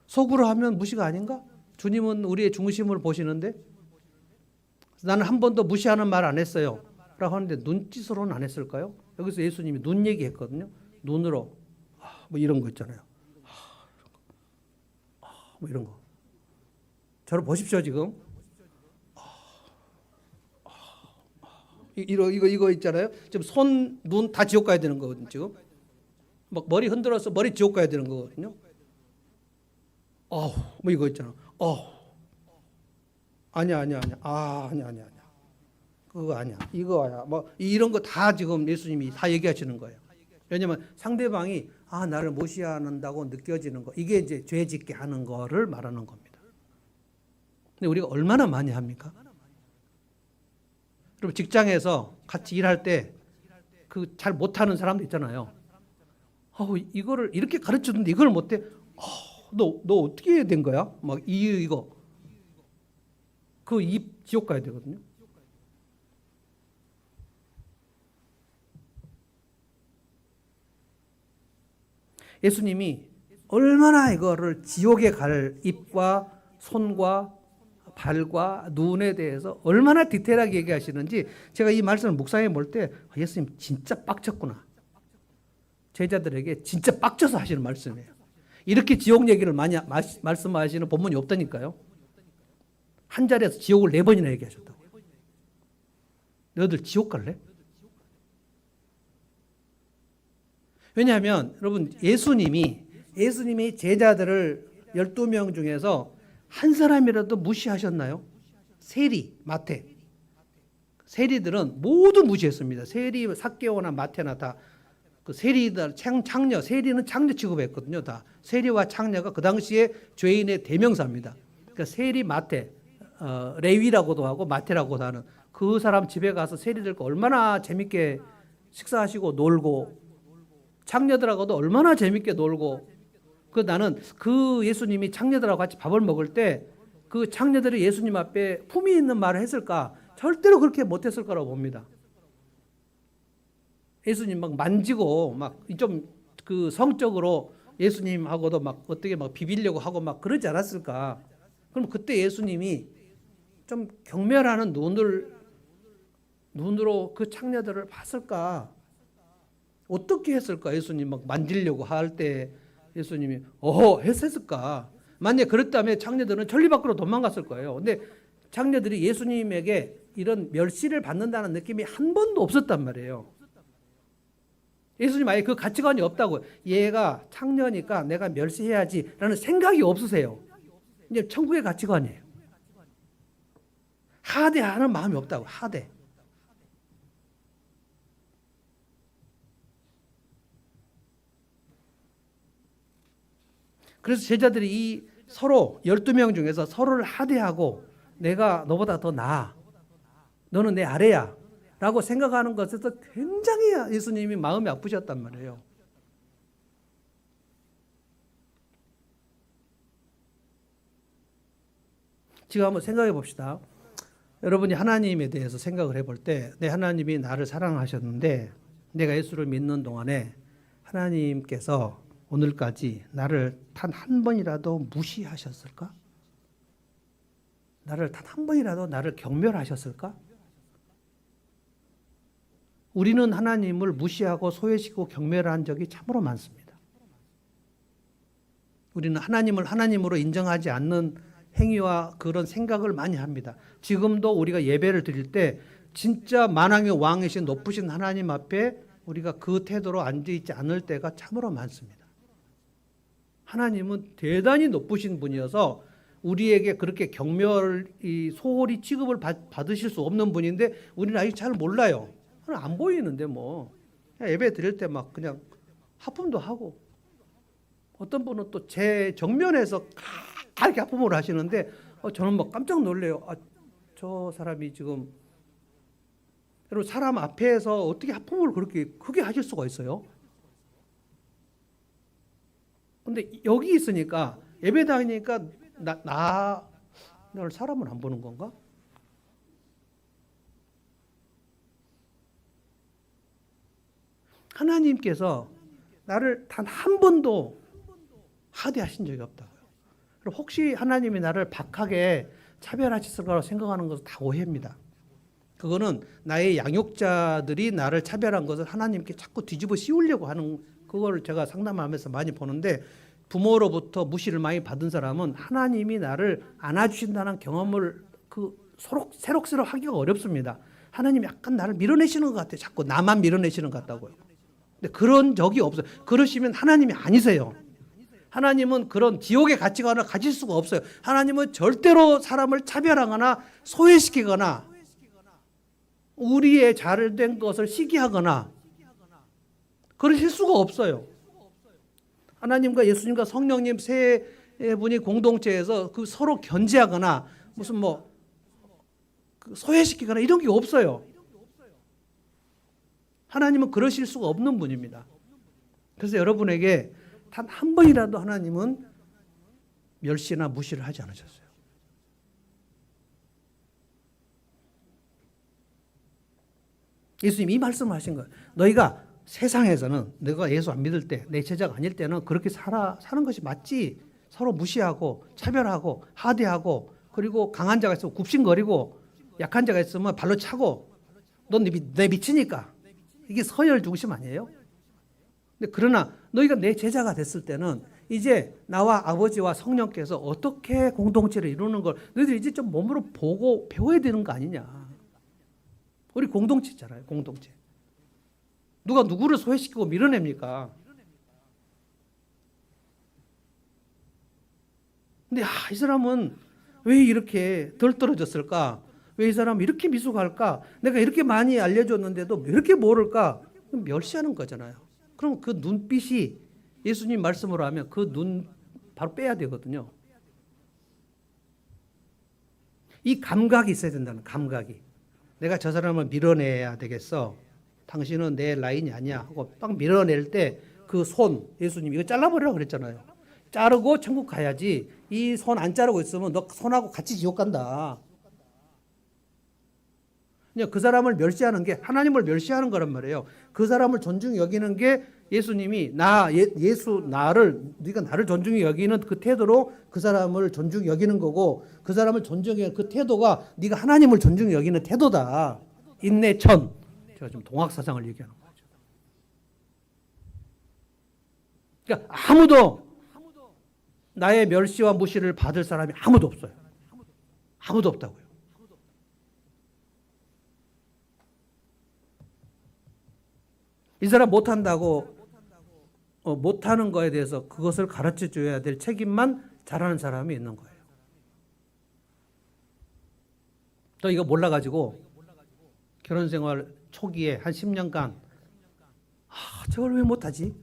속으로 하면 무시가 아닌가? 주님은 우리의 중심을 보시는데 나는 한 번도 무시하는 말 안 했어요 라고 하는데 눈짓으로는 안 했을까요? 여기서 예수님이 눈 얘기했거든요. 눈으로 뭐 이런 거 있잖아요. 뭐 이런 거. 저를 보십시오 지금. 이거 있잖아요. 지금 손, 눈 다 지옥 가야 되는 거거든요. 지금 막 머리 흔들어서 머리 지옥 가야 되는 거거든요. 뭐 이거 있잖아. 아니야. 아니야. 그거 아니야. 이거야. 뭐 이런 거 다 지금 예수님이 다 얘기하시는 거예요. 왜냐하면 상대방이 나를 무시한다고 느껴지는 거, 이게 이제 죄짓게 하는 거를 말하는 겁니다. 근데 우리가 얼마나 많이 합니까? 여러분 직장에서 같이 일할 때 그 잘 못하는 사람도 있잖아요. 이거를 이렇게 가르쳐줬는데 이걸 못해. 너 어떻게 된 거야? 막 이거. 그 입 지옥 가야 되거든요. 예수님이 얼마나 이거를 지옥에 갈 입과 손과 발과 눈에 대해서 얼마나 디테일하게 얘기하시는지 제가 이 말씀을 묵상해 볼 때 예수님 진짜 빡쳤구나. 제자들에게 진짜 빡쳐서 하시는 말씀이에요. 이렇게 지옥 얘기를 많이 말씀하시는 본문이 없다니까요. 한 자리에서 지옥을 4번이나 얘기하셨다고. 너희들 지옥 갈래? 왜냐하면 여러분 예수님이 제자들을 12명 중에서 한 사람이라도 무시하셨나요? 세리, 마태. 세리들은 모두 무시했습니다. 세리, 삭개오나 마태나 다 그 세리들, 창녀, 세리는 창녀 취급했거든요. 다 세리와 창녀가 그 당시에 죄인의 대명사입니다. 그러니까 세리, 마태, 레위라고도 하고 마태라고도 하는 그 사람 집에 가서 세리들과 얼마나 재밌게 식사하시고 놀고 창녀들하고도 얼마나 재밌게 놀고 나는 그 예수님이 창녀들하고 같이 밥을 먹을 때 그 창녀들이 예수님 앞에 품위 있는 말을 했을까? 절대로 그렇게 못했을 거라고 봅니다. 예수님 막 만지고 막 좀 그 성적으로 예수님하고도 막 어떻게 막 비비려고 하고 막 그러지 않았을까? 그럼 그때 예수님이 좀 경멸하는 눈으로 그 창녀들을 봤을까? 어떻게 했을까? 예수님 막 만지려고 할 때 예수님이 했을까? 만약에 그랬다면 창녀들은 천리 밖으로 도망갔을 거예요. 근데 창녀들이 예수님에게 이런 멸시를 받는다는 느낌이 한 번도 없었단 말이에요. 예수님 아예 그 가치관이 없다고. 얘가 창녀니까 내가 멸시해야지라는 생각이 없으세요. 이제 천국의 가치관이에요. 하대하는 마음이 없다고. 하대. 그래서 제자들이 이 서로 12명 중에서 서로를 하대하고 내가 너보다 더 나아. 너는 내 아래야. 라고 생각하는 것에서 굉장히 예수님이 마음이 아프셨단 말이에요. 지금 한번 생각해 봅시다. 여러분이 하나님에 대해서 생각을 해볼 때, 내 하나님이 나를 사랑하셨는데 내가 예수를 믿는 동안에 하나님께서 오늘까지 나를 단 한 번이라도 무시하셨을까? 나를 단 한 번이라도 나를 경멸하셨을까? 우리는 하나님을 무시하고 소외시키고 경멸한 적이 참으로 많습니다. 우리는 하나님을 하나님으로 인정하지 않는 행위와 그런 생각을 많이 합니다. 지금도 우리가 예배를 드릴 때 진짜 만왕의 왕이신 높으신 하나님 앞에 우리가 그 태도로 앉아있지 않을 때가 참으로 많습니다. 하나님은 대단히 높으신 분이어서 우리에게 그렇게 소홀히 취급을 받으실 수 없는 분인데 우리는 아직 잘 몰라요. 안 보이는데 뭐 예배 드릴 때 막 그냥 하품도 하고 어떤 분은 또 제 정면에서 이렇게 하품을 하시는데 저는 막 깜짝 놀래요. 저 사람이 지금 여러분 사람 앞에서 어떻게 하품을 그렇게 크게 하실 수가 있어요? 근데 여기 있으니까 예배 다니니까 나를 사람을 안 보는 건가? 하나님께서 나를 단 한 번도 하대하신 적이 없다고요. 그럼 혹시 하나님이 나를 박하게 차별하셨을 거라고 생각하는 것은 다 오해입니다. 그거는 나의 양육자들이 나를 차별한 것을 하나님께 자꾸 뒤집어 씌우려고 하는 그걸 제가 상담하면서 많이 보는데 부모로부터 무시를 많이 받은 사람은 하나님이 나를 안아주신다는 경험을 새록새록 하기가 어렵습니다. 하나님이 약간 나를 밀어내시는 것 같아요. 자꾸 나만 밀어내시는 것 같다고요. 근데 그런 적이 없어요. 그러시면 하나님이 아니세요. 하나님은 그런 지옥의 가치관을 가질 수가 없어요. 하나님은 절대로 사람을 차별하거나 소외시키거나 우리의 잘된 것을 시기하거나 그러실 수가 없어요. 하나님과 예수님과 성령님 세 분이 공동체에서 그 서로 견제하거나 무슨 소외시키거나 이런 게 없어요. 하나님은 그러실 수가 없는 분입니다. 그래서 여러분에게 단 한 번이라도 하나님은 멸시나 무시를 하지 않으셨어요. 예수님이 이 말씀을 하신 거예요. 너희가 세상에서는 너가 예수 안 믿을 때, 내 제자가 아닐 때는 그렇게 사는 것이 맞지. 서로 무시하고 차별하고 하대하고 그리고 강한 자가 있으면 굽신거리고 약한 자가 있으면 발로 차고 넌 내 미치니까. 이게 서열 중심 아니에요? 근데 그러나 너희가 내 제자가 됐을 때는 이제 나와 아버지와 성령께서 어떻게 공동체를 이루는 걸 너희들 이제 좀 몸으로 보고 배워야 되는 거 아니냐. 우리 공동체잖아요. 공동체. 누가 누구를 소외시키고 밀어냅니까? 근데 이 사람은 왜 이렇게 덜 떨어졌을까? 왜 이 사람은 이렇게 미숙할까? 내가 이렇게 많이 알려줬는데도 왜 이렇게 모를까? 멸시하는 거잖아요. 그럼 그 눈빛이 예수님 말씀으로 하면 그 눈 바로 빼야 되거든요. 이 감각이 있어야 된다는 감각이. 내가 저 사람을 밀어내야 되겠어. 당신은 내 라인이 아니야 하고 딱 밀어낼 때 그 손, 예수님 이거 잘라버리라고 그랬잖아요. 자르고 천국 가야지. 이 손 안 자르고 있으면 너 손하고 같이 지옥 간다. 그냥 그 사람을 멸시하는 게 하나님을 멸시하는 거란 말이에요. 그 사람을 존중히 여기는 게 예수님이 네가 나를 존중히 여기는 그 태도로 그 사람을 존중히 여기는 거고 그 사람을 존중히 여기는 그 태도가 네가 하나님을 존중히 여기는 태도다. 인내천. 제가 좀 동학사상을 얘기하는 거죠. 그러니까 아무도 나의 멸시와 무시를 받을 사람이 아무도 없어요. 아무도 없다고요. 이 사람 못한다고 못하는 거에 대해서 그것을 가르쳐 줘야 될 책임만 잘하는 사람이 있는 거예요. 또 이거 몰라가지고 결혼 생활 초기에 한 10년간 저걸 왜 못하지?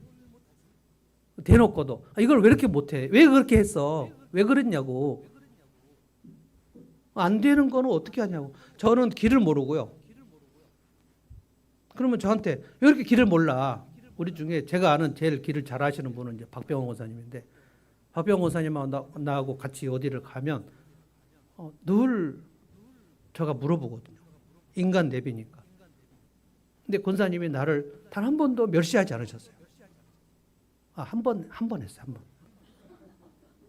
대놓고도 이걸 왜 이렇게 못해? 왜 그렇게 했어? 왜 그랬냐고. 안 되는 거는 어떻게 하냐고. 저는 길을 모르고요. 그러면 저한테 왜 이렇게 길을 몰라? 우리 중에 제가 아는 제일 길을 잘 아시는 분은 이제 박병원 원사님인데 박병원 원사님하고 나하고 같이 어디를 가면 늘 제가 물어보거든요. 인간 내비니까. 근데 권사님이 나를 단 한 번도 멸시하지 않으셨어요. 한 번 했어요. 한 번.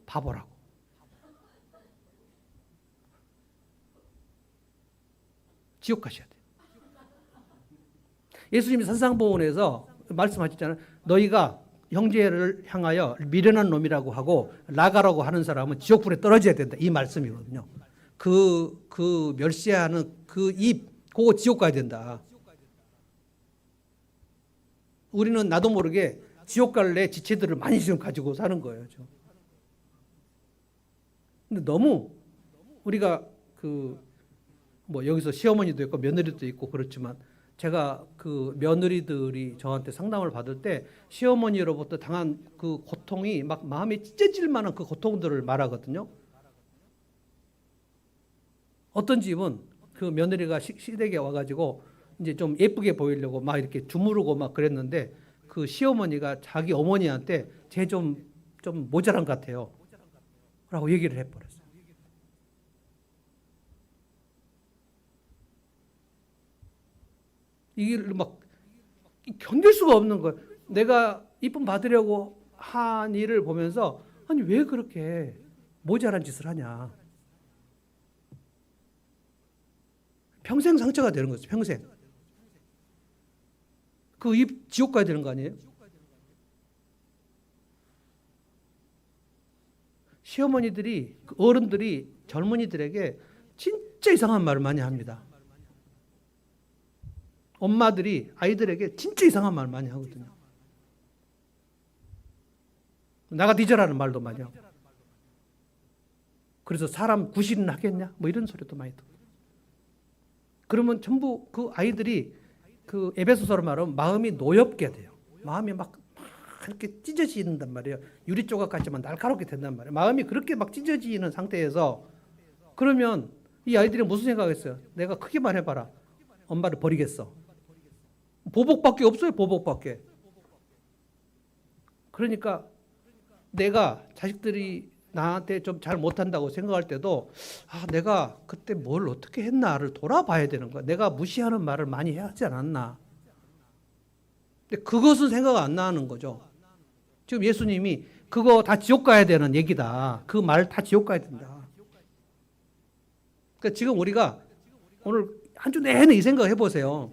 바보라고. 지옥 가셔야 돼요. 예수님이 산상보훈에서 말씀하셨잖아요. 너희가 형제를 향하여 미련한 놈이라고 하고 나가라고 하는 사람은 지옥불에 떨어져야 된다. 이 말씀이거든요. 그 멸시하는 그 입, 그거 지옥 가야 된다. 우리는 나도 모르게 지옥 갈래 지체들을 많이 지금 가지고 사는 거예요. 근데 너무 우리가 여기서 시어머니도 있고 며느리도 있고 그렇지만 제가 그 며느리들이 저한테 상담을 받을 때 시어머니로부터 당한 그 고통이 막 마음이 찢어질 만한 그 고통들을 말하거든요. 어떤 집은 그 며느리가 시댁에 와가지고 이제 좀 예쁘게 보이려고 막 이렇게 주무르고 막 그랬는데 그 시어머니가 자기 어머니한테 쟤 좀 모자란 것 같아요. 라고 얘기를 해버렸어요. 이게 막 견딜 수가 없는 거예요. 내가 이쁨 받으려고 한 일을 보면서 아니 왜 그렇게 모자란 짓을 하냐. 평생 상처가 되는 거죠. 평생. 그 입 지옥 가야 되는 거 아니에요? 시어머니들이 어른들이 젊은이들에게 진짜 이상한 말을 많이 합니다. 엄마들이 아이들에게 진짜 이상한 말 많이 하거든요. 나가 뒤져라는 말도 많이 하고. 그래서 사람 구실은 하겠냐? 뭐 이런 소리도 많이 듣고. 그러면 전부 그 아이들이 그 에베소서로 말하면 마음이 노엽게 돼요. 마음이 막 이렇게 찢어진단 말이에요. 유리 조각 같지만 날카롭게 된단 말이에요. 마음이 그렇게 막 찢어지는 상태에서 그러면 이 아이들이 무슨 생각했어요? 내가 크게 말해봐라. 엄마를 버리겠어. 보복밖에 없어요. 보복밖에. 그러니까 내가 자식들이 나한테 좀 잘 못한다고 생각할 때도 내가 그때 뭘 어떻게 했나를 돌아봐야 되는 거야. 내가 무시하는 말을 많이 하지 않았나. 근데 그것은 생각 안 나는 거죠. 지금 예수님이 그거 다 지옥 가야 되는 얘기다. 그 말 다 지옥 가야 된다. 그러니까 지금 우리가 오늘 한 주 내내 이 생각 해보세요.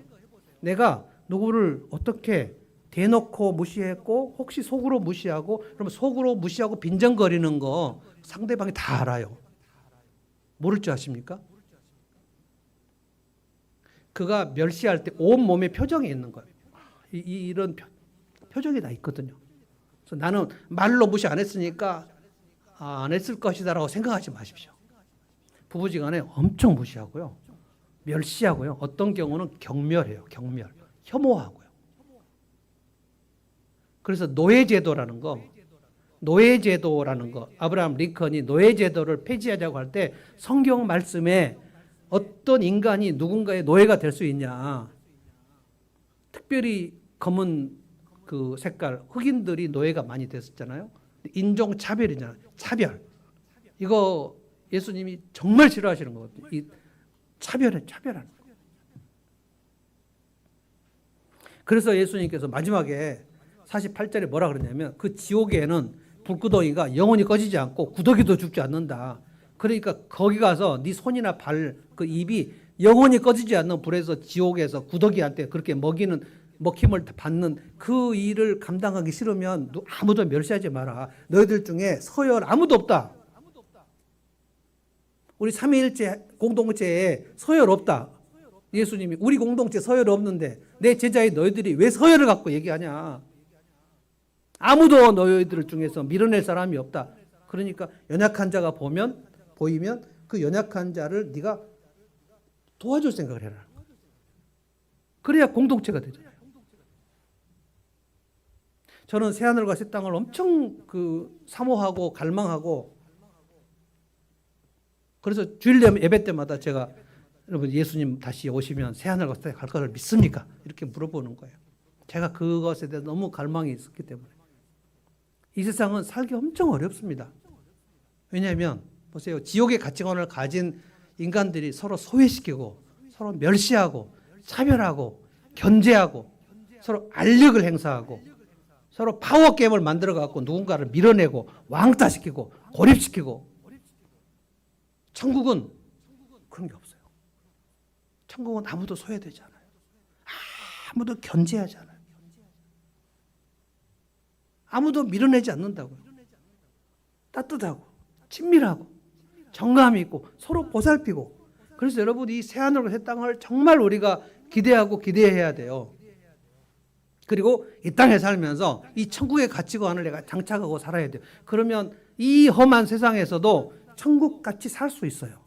내가 누구를 어떻게 대놓고 무시했고 혹시 속으로 무시하고 그러면 속으로 무시하고 빈정거리는 거 상대방이 다 알아요. 모를 줄 아십니까? 그가 멸시할 때 온몸에 표정이 있는 거예요. 이런 표정이 다 있거든요. 그래서 나는 말로 무시 안 했으니까 안 했을 것이다라고 생각하지 마십시오. 부부지간에 엄청 무시하고요. 멸시하고요. 어떤 경우는 경멸해요. 경멸. 혐오하고요. 그래서 노예제도라는 거, 아브라함 링컨이 노예제도를 폐지하자고 할 때 성경 말씀에 어떤 인간이 누군가의 노예가 될 수 있냐. 특별히 검은 그 색깔, 흑인들이 노예가 많이 됐었잖아요. 인종 차별이잖아요. 차별. 이거 예수님이 정말 싫어하시는 거거든요. 이 차별하는 거. 그래서 예수님께서 마지막에 48절에 뭐라 그러냐면 그 지옥에는 불구덩이가 영원히 꺼지지 않고 구더기도 죽지 않는다. 그러니까 거기 가서 네 손이나 발, 그 입이 영원히 꺼지지 않는 불에서 지옥에서 구더기한테 그렇게 먹힘을 받는 그 일을 감당하기 싫으면 아무도 멸시하지 마라. 너희들 중에 서열 아무도 없다. 우리 삼위일체 공동체에 서열 없다. 예수님이 우리 공동체 서열 없는데 내 제자의 너희들이 왜 서열을 갖고 얘기하냐. 아무도 너희들 중에서 밀어낼 사람이 없다. 그러니까 연약한 자가 보이면 그 연약한 자를 네가 도와줄 생각을 해라. 그래야 공동체가 되잖아요. 저는 새하늘과 새 땅을 엄청 사모하고 갈망하고 그래서 주일 예배 때마다 제가 여러분 예수님 다시 오시면 새하늘과 새 땅에 갈 것을 믿습니까? 이렇게 물어보는 거예요. 제가 그것에 대해 너무 갈망이 있었기 때문에. 이 세상은 살기 엄청 어렵습니다. 왜냐하면 보세요. 지옥의 가치관을 가진 인간들이 서로 소외시키고 서로 멸시하고 차별하고 견제하고 서로 알력을 행사하고 서로 파워게임을 만들어갖고 누군가를 밀어내고 왕따시키고 고립시키고 천국은 그런 게 없어요. 천국은 아무도 소외되지 않아요. 아무도 견제하지 않아요. 아무도 밀어내지 않는다고요. 따뜻하고 친밀하고 정감이 있고 서로 보살피고 그래서 여러분 이 새하늘과 새 땅을 정말 우리가 기대하고 기대해야 돼요. 그리고 이 땅에 살면서 이 천국의 가치관을 내가 장착하고 살아야 돼요. 그러면 이 험한 세상에서도 천국같이 살 수 있어요.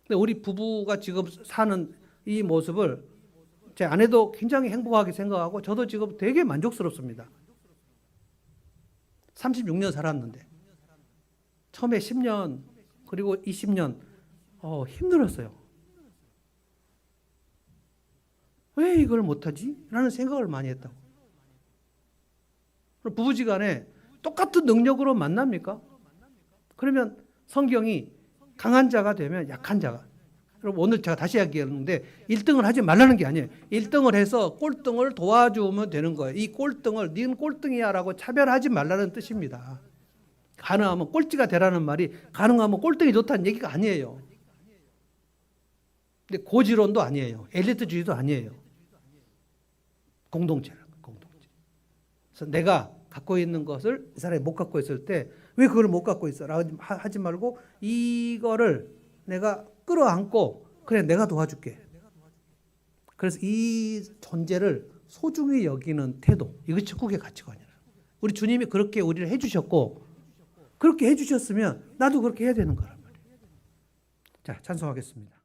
근데 우리 부부가 지금 사는 이 모습을 제 아내도 굉장히 행복하게 생각하고 저도 지금 되게 만족스럽습니다. 36년 살았는데 처음에 10년 그리고 20년 힘들었어요. 왜 이걸 못하지? 라는 생각을 많이 했다고. 부부지간에 똑같은 능력으로 만납니까? 그러면 성경이 강한 자가 되면 약한 자가. 여러분 오늘 제가 다시 이야기했는데 1등을 하지 말라는 게 아니에요. 1등을 해서 꼴등을 도와주면 되는 거예요. 이 꼴등을 니는 꼴등이야 라고 차별하지 말라는 뜻입니다. 가능하면 꼴찌가 되라는 말이 가능하면 꼴등이 좋다는 얘기가 아니에요. 근데 고지론도 아니에요. 엘리트주의도 아니에요. 공동체라는 거예요. 공동체. 그래서 내가 갖고 있는 것을 이 사람이 못 갖고 있을 때 왜 그걸 못 갖고 있어? 라고 하지 말고 이거를 내가 끌어안고 그래 내가 도와줄게. 그래서 이 존재를 소중히 여기는 태도 이거 천국의 가치관이에요. 우리 주님이 그렇게 우리를 해주셨고 그렇게 해주셨으면 나도 그렇게 해야 되는 거란 말이에요. 자 찬송하겠습니다.